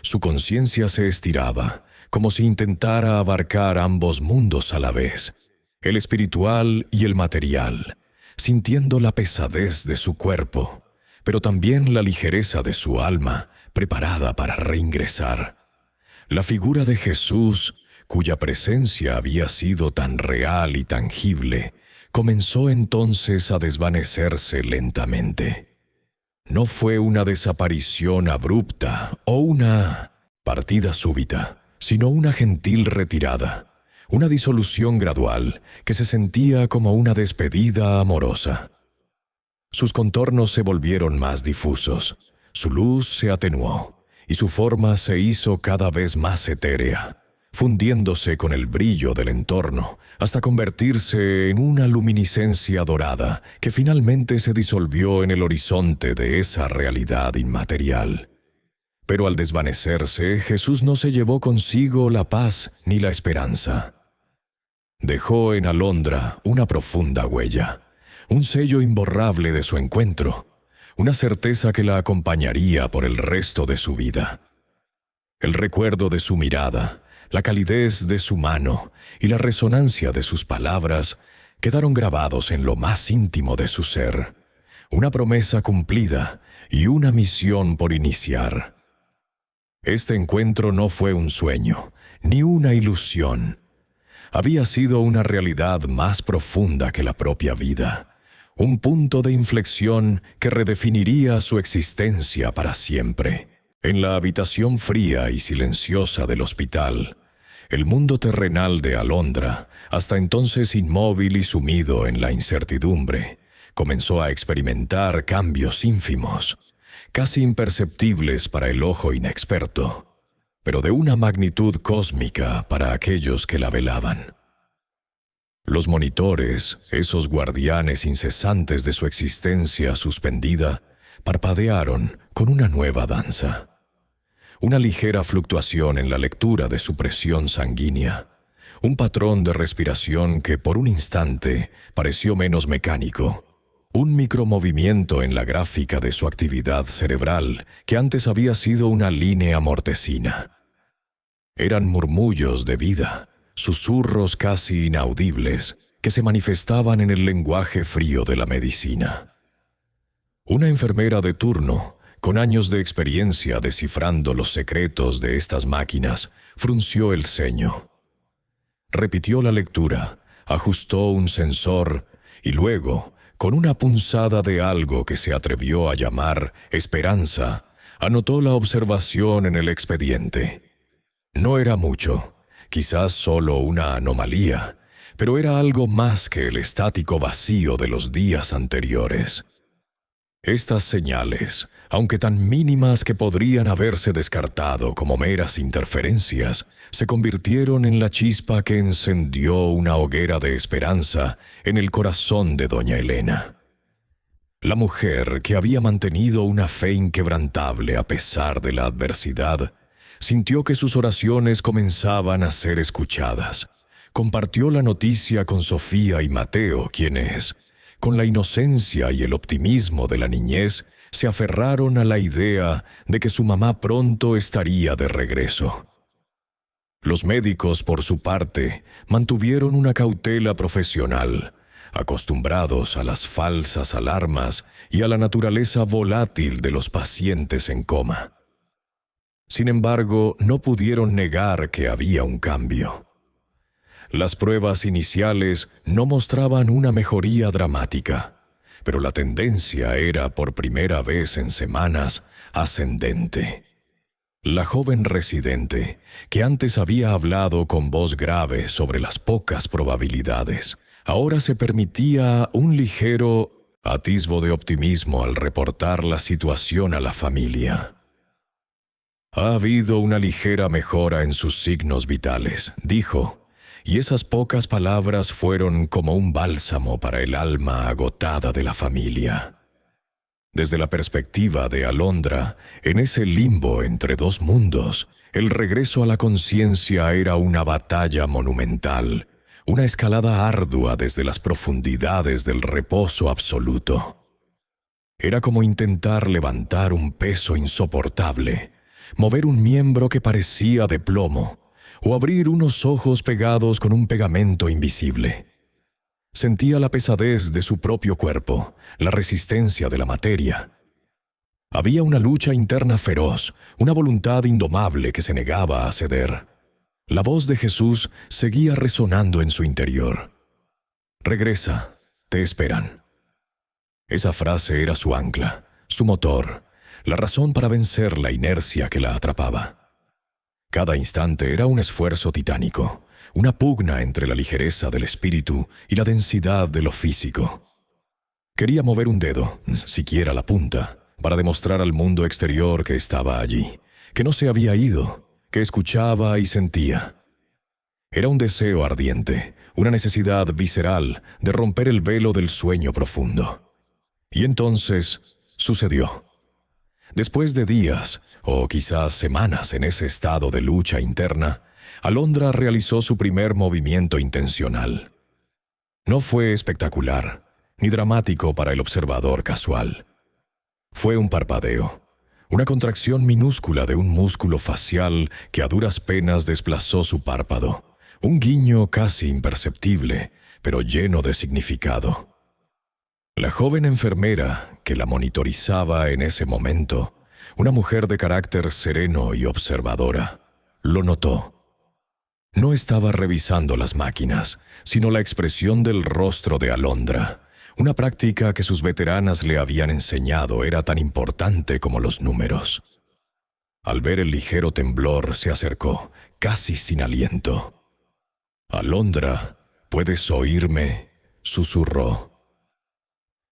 Su conciencia se estiraba, como si intentara abarcar ambos mundos a la vez, el espiritual y el material, sintiendo la pesadez de su cuerpo, pero también la ligereza de su alma, preparada para reingresar. La figura de Jesús, cuya presencia había sido tan real y tangible, comenzó entonces a desvanecerse lentamente. No fue una desaparición abrupta o una partida súbita, sino una gentil retirada, una disolución gradual que se sentía como una despedida amorosa. Sus contornos se volvieron más difusos, su luz se atenuó y su forma se hizo cada vez más etérea, fundiéndose con el brillo del entorno hasta convertirse en una luminiscencia dorada que finalmente se disolvió en el horizonte de esa realidad inmaterial. Pero al desvanecerse, Jesús no se llevó consigo la paz ni la esperanza. Dejó en Alondra una profunda huella, un sello imborrable de su encuentro, una certeza que la acompañaría por el resto de su vida. El recuerdo de su mirada, la calidez de su mano y la resonancia de sus palabras quedaron grabados en lo más íntimo de su ser, una promesa cumplida y una misión por iniciar. Este encuentro no fue un sueño, ni una ilusión. Había sido una realidad más profunda que la propia vida, un punto de inflexión que redefiniría su existencia para siempre. En la habitación fría y silenciosa del hospital, el mundo terrenal de Alondra, hasta entonces inmóvil y sumido en la incertidumbre, comenzó a experimentar cambios ínfimos, casi imperceptibles para el ojo inexperto, pero de una magnitud cósmica para aquellos que la velaban. Los monitores, esos guardianes incesantes de su existencia suspendida, parpadearon con una nueva danza. Una ligera fluctuación en la lectura de su presión sanguínea, un patrón de respiración que por un instante pareció menos mecánico, un micromovimiento en la gráfica de su actividad cerebral que antes había sido una línea mortecina. Eran murmullos de vida, susurros casi inaudibles que se manifestaban en el lenguaje frío de la medicina. Una enfermera de turno, con años de experiencia descifrando los secretos de estas máquinas, frunció el ceño. Repitió la lectura, ajustó un sensor y luego, con una punzada de algo que se atrevió a llamar esperanza, anotó la observación en el expediente. No era mucho, quizás solo una anomalía, pero era algo más que el estático vacío de los días anteriores. Estas señales, aunque tan mínimas que podrían haberse descartado como meras interferencias, se convirtieron en la chispa que encendió una hoguera de esperanza en el corazón de doña Elena. La mujer, que había mantenido una fe inquebrantable a pesar de la adversidad, sintió que sus oraciones comenzaban a ser escuchadas. Compartió la noticia con Sofía y Mateo, quienes, con la inocencia y el optimismo de la niñez, se aferraron a la idea de que su mamá pronto estaría de regreso. Los médicos, por su parte, mantuvieron una cautela profesional, acostumbrados a las falsas alarmas y a la naturaleza volátil de los pacientes en coma. Sin embargo, no pudieron negar que había un cambio. Las pruebas iniciales no mostraban una mejoría dramática, pero la tendencia era, por primera vez en semanas, ascendente. La joven residente, que antes había hablado con voz grave sobre las pocas probabilidades, ahora se permitía un ligero atisbo de optimismo al reportar la situación a la familia. «Ha habido una ligera mejora en sus signos vitales», dijo, y esas pocas palabras fueron como un bálsamo para el alma agotada de la familia. Desde la perspectiva de Alondra, en ese limbo entre dos mundos, el regreso a la conciencia era una batalla monumental, una escalada ardua desde las profundidades del reposo absoluto. Era como intentar levantar un peso insoportable, mover un miembro que parecía de plomo, o abrir unos ojos pegados con un pegamento invisible. Sentía la pesadez de su propio cuerpo, la resistencia de la materia. Había una lucha interna feroz, una voluntad indomable que se negaba a ceder. La voz de Jesús seguía resonando en su interior. «Regresa, te esperan». Esa frase era su ancla, su motor, la razón para vencer la inercia que la atrapaba. Cada instante era un esfuerzo titánico, una pugna entre la ligereza del espíritu y la densidad de lo físico. Quería mover un dedo, siquiera la punta, para demostrar al mundo exterior que estaba allí, que no se había ido, que escuchaba y sentía. Era un deseo ardiente, una necesidad visceral de romper el velo del sueño profundo. Y entonces sucedió. Después de días, o quizás semanas en ese estado de lucha interna, Alondra realizó su primer movimiento intencional. No fue espectacular, ni dramático para el observador casual. Fue un parpadeo, una contracción minúscula de un músculo facial que a duras penas desplazó su párpado, un guiño casi imperceptible, pero lleno de significado. La joven enfermera que la monitorizaba en ese momento, una mujer de carácter sereno y observadora, lo notó. No estaba revisando las máquinas, sino la expresión del rostro de Alondra. Una práctica que sus veteranas le habían enseñado era tan importante como los números. Al ver el ligero temblor, se acercó, casi sin aliento. «Alondra, ¿puedes oírme?», susurró.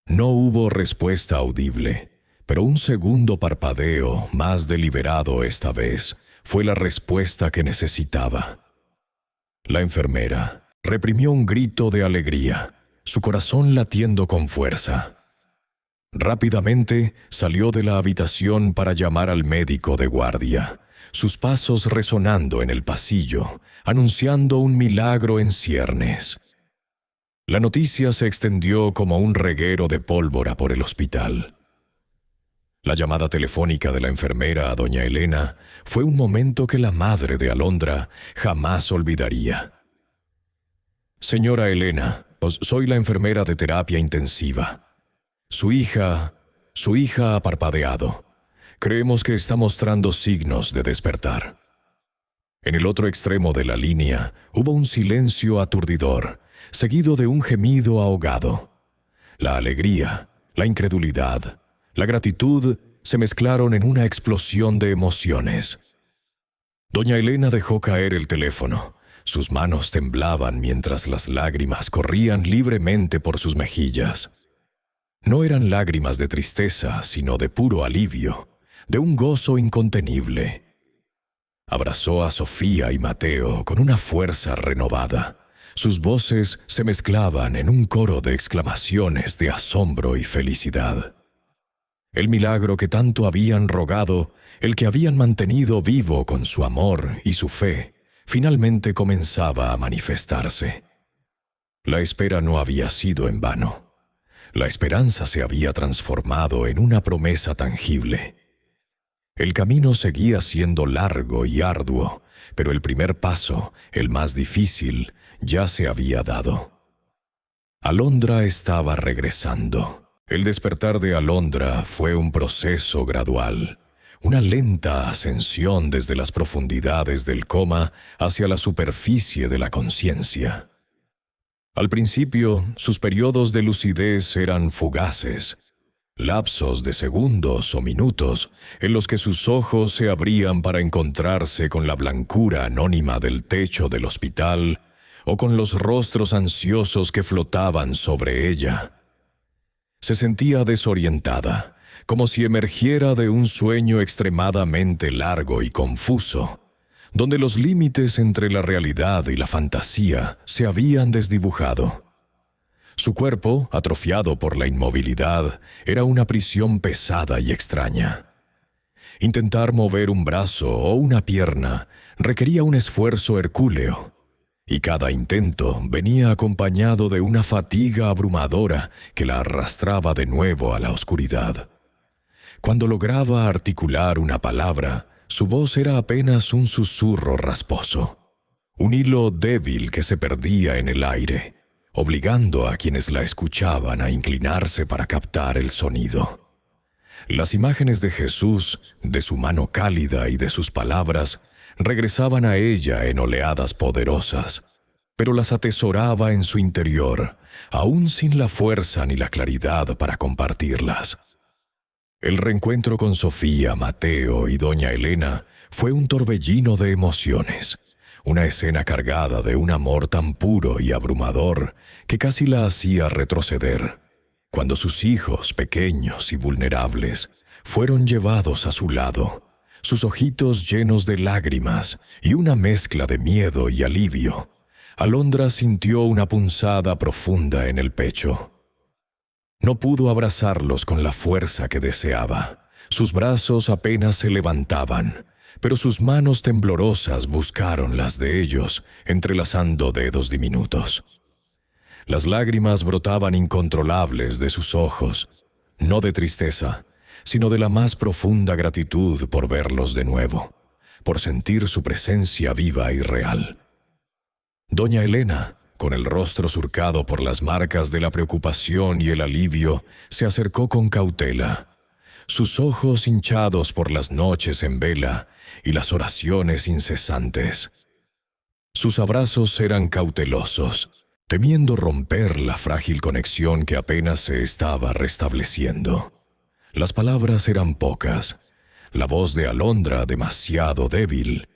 No hubo respuesta audible, pero un segundo parpadeo, más deliberado esta vez, fue la respuesta que necesitaba. La enfermera reprimió un grito de alegría, su corazón latiendo con fuerza. Rápidamente salió de la habitación para llamar al médico de guardia, sus pasos resonando en el pasillo, anunciando un milagro en ciernes. La noticia se extendió como un reguero de pólvora por el hospital. La llamada telefónica de la enfermera a doña Elena fue un momento que la madre de Alondra jamás olvidaría. «Señora Elena, soy la enfermera de terapia intensiva. Su hija ha parpadeado. Creemos que está mostrando signos de despertar». En el otro extremo de la línea hubo un silencio aturdidor, seguido de un gemido ahogado. La alegría, la incredulidad, la gratitud se mezclaron en una explosión de emociones. Doña Elena dejó caer el teléfono. Sus manos temblaban mientras las lágrimas corrían libremente por sus mejillas. No eran lágrimas de tristeza, sino de puro alivio, de un gozo incontenible. Abrazó a Sofía y Mateo con una fuerza renovada. Sus voces se mezclaban en un coro de exclamaciones de asombro y felicidad. El milagro que tanto habían rogado, el que habían mantenido vivo con su amor y su fe, finalmente comenzaba a manifestarse. La espera no había sido en vano. La esperanza se había transformado en una promesa tangible. El camino seguía siendo largo y arduo, pero el primer paso, el más difícil, ya se había dado. Alondra estaba regresando. El despertar de Alondra fue un proceso gradual, una lenta ascensión desde las profundidades del coma hacia la superficie de la conciencia. Al principio, sus periodos de lucidez eran fugaces, lapsos de segundos o minutos en los que sus ojos se abrían para encontrarse con la blancura anónima del techo del hospital o con los rostros ansiosos que flotaban sobre ella. Se sentía desorientada, como si emergiera de un sueño extremadamente largo y confuso, donde los límites entre la realidad y la fantasía se habían desdibujado. Su cuerpo, atrofiado por la inmovilidad, era una prisión pesada y extraña. Intentar mover un brazo o una pierna requería un esfuerzo hercúleo, y cada intento venía acompañado de una fatiga abrumadora que la arrastraba de nuevo a la oscuridad. Cuando lograba articular una palabra, su voz era apenas un susurro rasposo, un hilo débil que se perdía en el aire, obligando a quienes la escuchaban a inclinarse para captar el sonido. Las imágenes de Jesús, de su mano cálida y de sus palabras, regresaban a ella en oleadas poderosas, pero las atesoraba en su interior, aún sin la fuerza ni la claridad para compartirlas. El reencuentro con Sofía, Mateo y doña Elena fue un torbellino de emociones, una escena cargada de un amor tan puro y abrumador que casi la hacía retroceder. Cuando sus hijos, pequeños y vulnerables, fueron llevados a su lado, sus ojitos llenos de lágrimas y una mezcla de miedo y alivio, Alondra sintió una punzada profunda en el pecho. No pudo abrazarlos con la fuerza que deseaba. Sus brazos apenas se levantaban, pero sus manos temblorosas buscaron las de ellos, entrelazando dedos diminutos. Las lágrimas brotaban incontrolables de sus ojos, no de tristeza, sino de la más profunda gratitud por verlos de nuevo, por sentir su presencia viva y real. Doña Elena, con el rostro surcado por las marcas de la preocupación y el alivio, se acercó con cautela. Sus ojos hinchados por las noches en vela y las oraciones incesantes. Sus abrazos eran cautelosos, temiendo romper la frágil conexión que apenas se estaba restableciendo. Las palabras eran pocas, la voz de Alondra demasiado débil,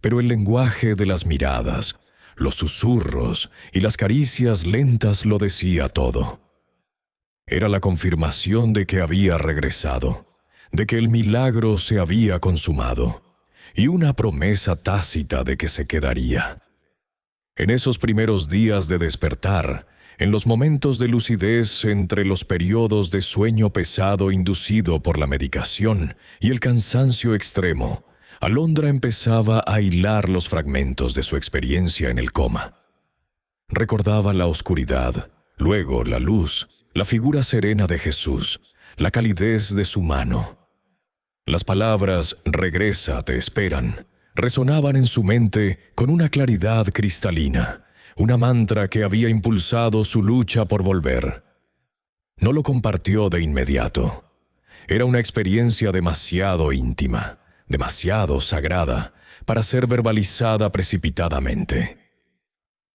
pero el lenguaje de las miradas, los susurros y las caricias lentas lo decía todo. Era la confirmación de que había regresado, de que el milagro se había consumado, y una promesa tácita de que se quedaría. En esos primeros días de despertar, en los momentos de lucidez entre los periodos de sueño pesado inducido por la medicación y el cansancio extremo, Alondra empezaba a hilar los fragmentos de su experiencia en el coma. Recordaba la oscuridad, luego la luz, la figura serena de Jesús, la calidez de su mano. Las palabras «regresa, te esperan» resonaban en su mente con una claridad cristalina, una mantra que había impulsado su lucha por volver. No lo compartió de inmediato. Era una experiencia demasiado íntima, demasiado sagrada, para ser verbalizada precipitadamente.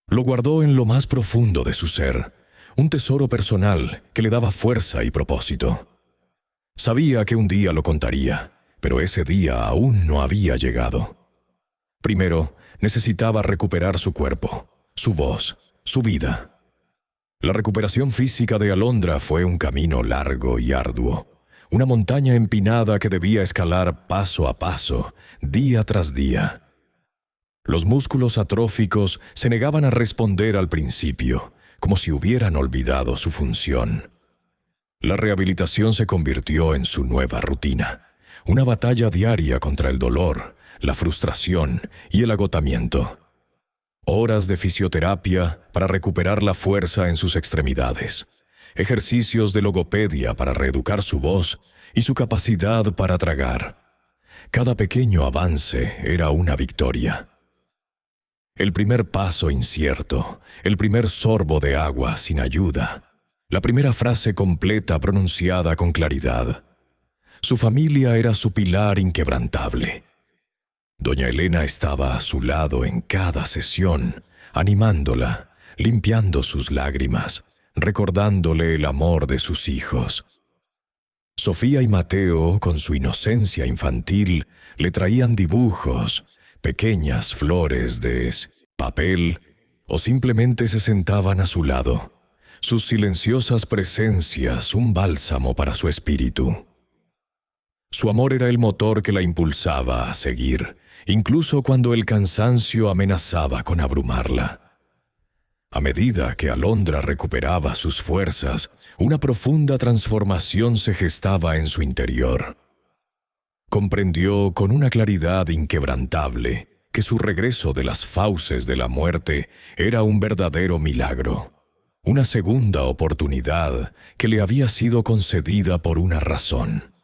Lo guardó en lo más profundo de su ser, un tesoro personal que le daba fuerza y propósito. Sabía que un día lo contaría, pero ese día aún no había llegado. Primero, necesitaba recuperar su cuerpo, su voz, su vida. La recuperación física de Alondra fue un camino largo y arduo, una montaña empinada que debía escalar paso a paso, día tras día. Los músculos atróficos se negaban a responder al principio, como si hubieran olvidado su función. La rehabilitación se convirtió en su nueva rutina, una batalla diaria contra el dolor, la frustración y el agotamiento. Horas de fisioterapia para recuperar la fuerza en sus extremidades, ejercicios de logopedia para reeducar su voz y su capacidad para tragar. Cada pequeño avance era una victoria. El primer paso incierto, el primer sorbo de agua sin ayuda, la primera frase completa pronunciada con claridad. Su familia era su pilar inquebrantable. Doña Elena estaba a su lado en cada sesión, animándola, limpiando sus lágrimas, recordándole el amor de sus hijos. Sofía y Mateo, con su inocencia infantil, le traían dibujos, pequeñas flores de papel, o simplemente se sentaban a su lado, sus silenciosas presencias un bálsamo para su espíritu. Su amor era el motor que la impulsaba a seguir, incluso cuando el cansancio amenazaba con abrumarla. A medida que Alondra recuperaba sus fuerzas, una profunda transformación se gestaba en su interior. Comprendió con una claridad inquebrantable que su regreso de las fauces de la muerte era un verdadero milagro, una segunda oportunidad que le había sido concedida por una razón.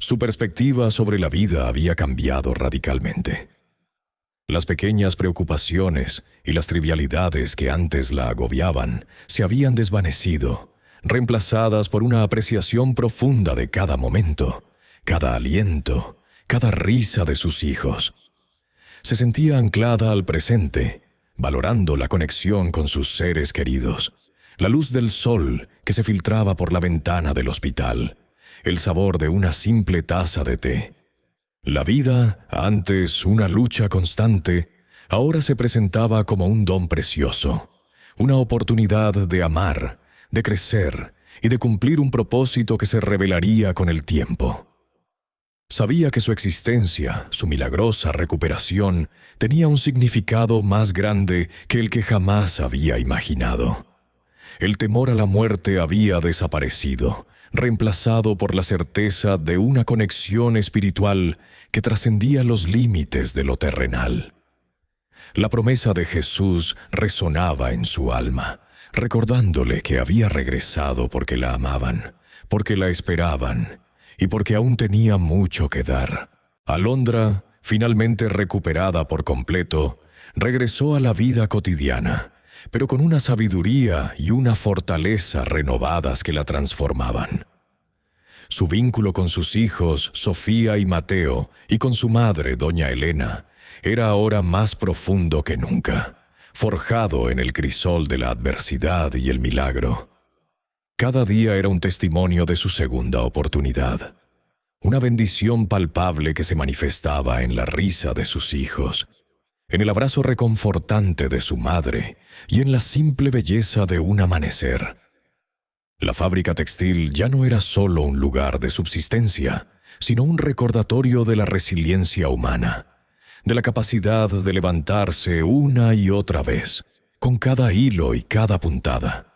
Su perspectiva sobre la vida había cambiado radicalmente. Las pequeñas preocupaciones y las trivialidades que antes la agobiaban se habían desvanecido, reemplazadas por una apreciación profunda de cada momento, cada aliento, cada risa de sus hijos. Se sentía anclada al presente, valorando la conexión con sus seres queridos, la luz del sol que se filtraba por la ventana del hospital, el sabor de una simple taza de té. La vida, antes una lucha constante, ahora se presentaba como un don precioso, una oportunidad de amar, de crecer y de cumplir un propósito que se revelaría con el tiempo. Sabía que su existencia, su milagrosa recuperación, tenía un significado más grande que el que jamás había imaginado. El temor a la muerte había desaparecido, reemplazado por la certeza de una conexión espiritual que trascendía los límites de lo terrenal. La promesa de Jesús resonaba en su alma, recordándole que había regresado porque la amaban, porque la esperaban y porque aún tenía mucho que dar. Alondra, finalmente recuperada por completo, regresó a la vida cotidiana, pero con una sabiduría y una fortaleza renovadas que la transformaban. Su vínculo con sus hijos, Sofía y Mateo, y con su madre, doña Elena, era ahora más profundo que nunca, forjado en el crisol de la adversidad y el milagro. Cada día era un testimonio de su segunda oportunidad, una bendición palpable que se manifestaba en la risa de sus hijos, en el abrazo reconfortante de su madre y en la simple belleza de un amanecer. La fábrica textil ya no era solo un lugar de subsistencia, sino un recordatorio de la resiliencia humana, de la capacidad de levantarse una y otra vez, con cada hilo y cada puntada.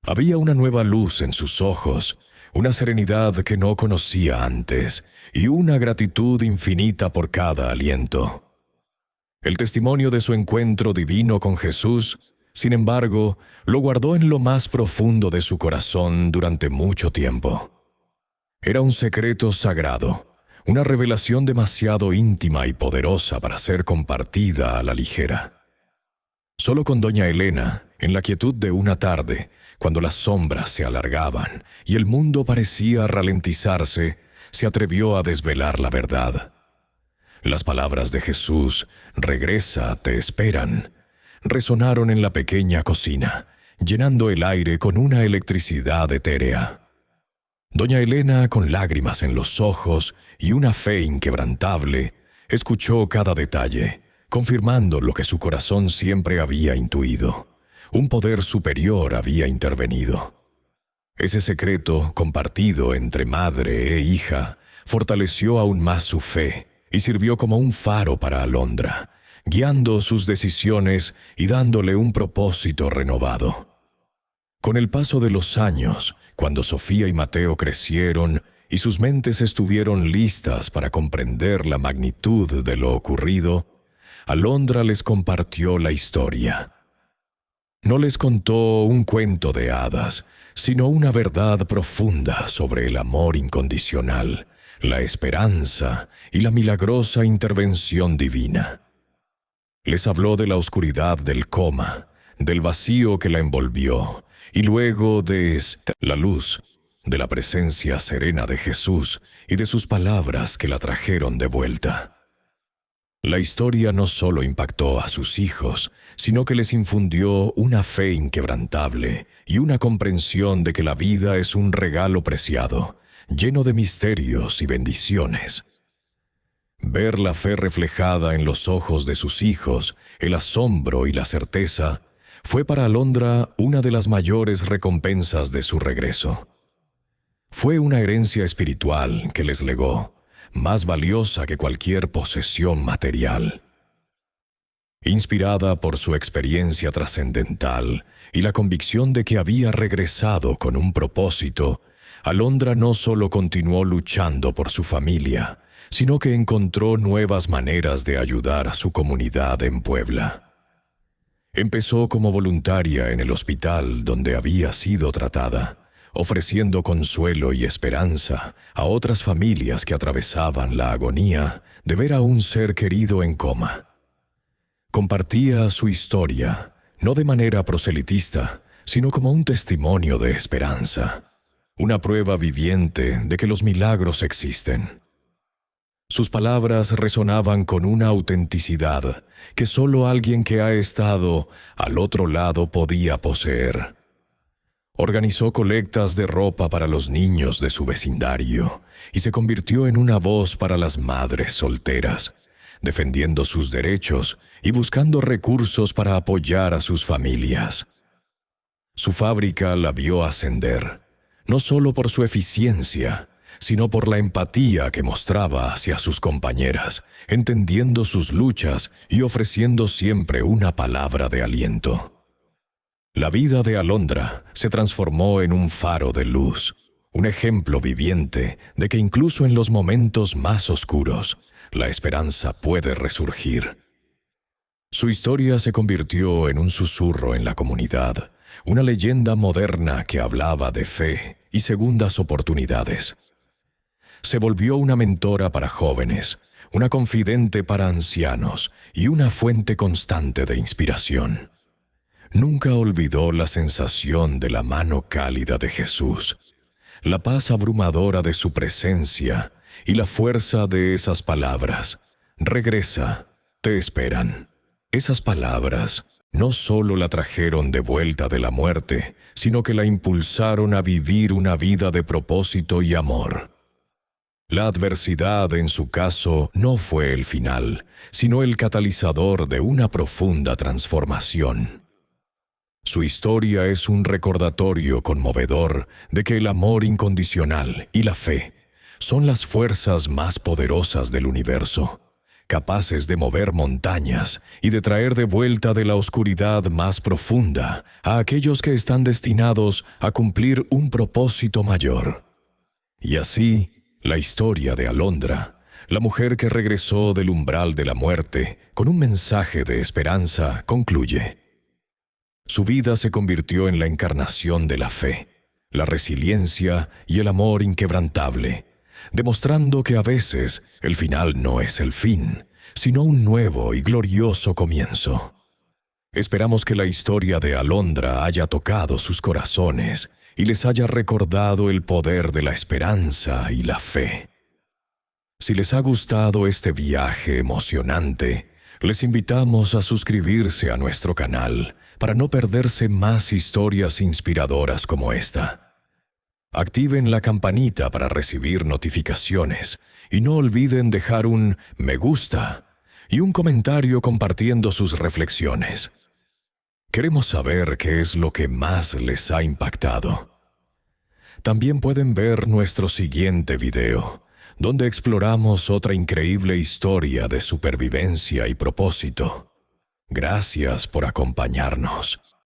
Había una nueva luz en sus ojos, una serenidad que no conocía antes y una gratitud infinita por cada aliento. El testimonio de su encuentro divino con Jesús, sin embargo, lo guardó en lo más profundo de su corazón durante mucho tiempo. Era un secreto sagrado, una revelación demasiado íntima y poderosa para ser compartida a la ligera. Solo con doña Elena, en la quietud de una tarde, cuando las sombras se alargaban y el mundo parecía ralentizarse, se atrevió a desvelar la verdad. Las palabras de Jesús, «Regresa, te esperan», resonaron en la pequeña cocina, llenando el aire con una electricidad etérea. Doña Elena, con lágrimas en los ojos y una fe inquebrantable, escuchó cada detalle, confirmando lo que su corazón siempre había intuido. Un poder superior había intervenido. Ese secreto, compartido entre madre e hija, fortaleció aún más su fe y sirvió como un faro para Alondra, guiando sus decisiones y dándole un propósito renovado. Con el paso de los años, cuando Sofía y Mateo crecieron y sus mentes estuvieron listas para comprender la magnitud de lo ocurrido, Alondra les compartió la historia. No les contó un cuento de hadas, sino una verdad profunda sobre el amor incondicional, la esperanza y la milagrosa intervención divina. Les habló de la oscuridad del coma, del vacío que la envolvió, y luego de la luz, de la presencia serena de Jesús y de sus palabras que la trajeron de vuelta. La historia no solo impactó a sus hijos, sino que les infundió una fe inquebrantable y una comprensión de que la vida es un regalo preciado, lleno de misterios y bendiciones. Ver la fe reflejada en los ojos de sus hijos, el asombro y la certeza, fue para Alondra una de las mayores recompensas de su regreso. Fue una herencia espiritual que les legó, más valiosa que cualquier posesión material. Inspirada por su experiencia trascendental y la convicción de que había regresado con un propósito, Alondra no solo continuó luchando por su familia, sino que encontró nuevas maneras de ayudar a su comunidad en Puebla. Empezó como voluntaria en el hospital donde había sido tratada, ofreciendo consuelo y esperanza a otras familias que atravesaban la agonía de ver a un ser querido en coma. Compartía su historia, no de manera proselitista, sino como un testimonio de esperanza, una prueba viviente de que los milagros existen. Sus palabras resonaban con una autenticidad que solo alguien que ha estado al otro lado podía poseer. Organizó colectas de ropa para los niños de su vecindario y se convirtió en una voz para las madres solteras, defendiendo sus derechos y buscando recursos para apoyar a sus familias. Su fábrica la vio ascender, no solo por su eficiencia, sino por la empatía que mostraba hacia sus compañeras, entendiendo sus luchas y ofreciendo siempre una palabra de aliento. La vida de Alondra se transformó en un faro de luz, un ejemplo viviente de que incluso en los momentos más oscuros, la esperanza puede resurgir. Su historia se convirtió en un susurro en la comunidad, una leyenda moderna que hablaba de fe y segundas oportunidades. Se volvió una mentora para jóvenes, una confidente para ancianos y una fuente constante de inspiración. Nunca olvidó la sensación de la mano cálida de Jesús, la paz abrumadora de su presencia y la fuerza de esas palabras. Regresa, te esperan. Esas palabras no solo la trajeron de vuelta de la muerte, sino que la impulsaron a vivir una vida de propósito y amor. La adversidad, en su caso, no fue el final, sino el catalizador de una profunda transformación. Su historia es un recordatorio conmovedor de que el amor incondicional y la fe son las fuerzas más poderosas del universo, capaces de mover montañas y de traer de vuelta de la oscuridad más profunda a aquellos que están destinados a cumplir un propósito mayor. Y así, la historia de Alondra, la mujer que regresó del umbral de la muerte con un mensaje de esperanza, concluye. Su vida se convirtió en la encarnación de la fe, la resiliencia y el amor inquebrantable, demostrando que a veces el final no es el fin, sino un nuevo y glorioso comienzo. Esperamos que la historia de Alondra haya tocado sus corazones y les haya recordado el poder de la esperanza y la fe. Si les ha gustado este viaje emocionante, les invitamos a suscribirse a nuestro canal para no perderse más historias inspiradoras como esta. Activen la campanita para recibir notificaciones y no olviden dejar un me gusta y un comentario compartiendo sus reflexiones. Queremos saber qué es lo que más les ha impactado. También pueden ver nuestro siguiente video, donde exploramos otra increíble historia de supervivencia y propósito. Gracias por acompañarnos.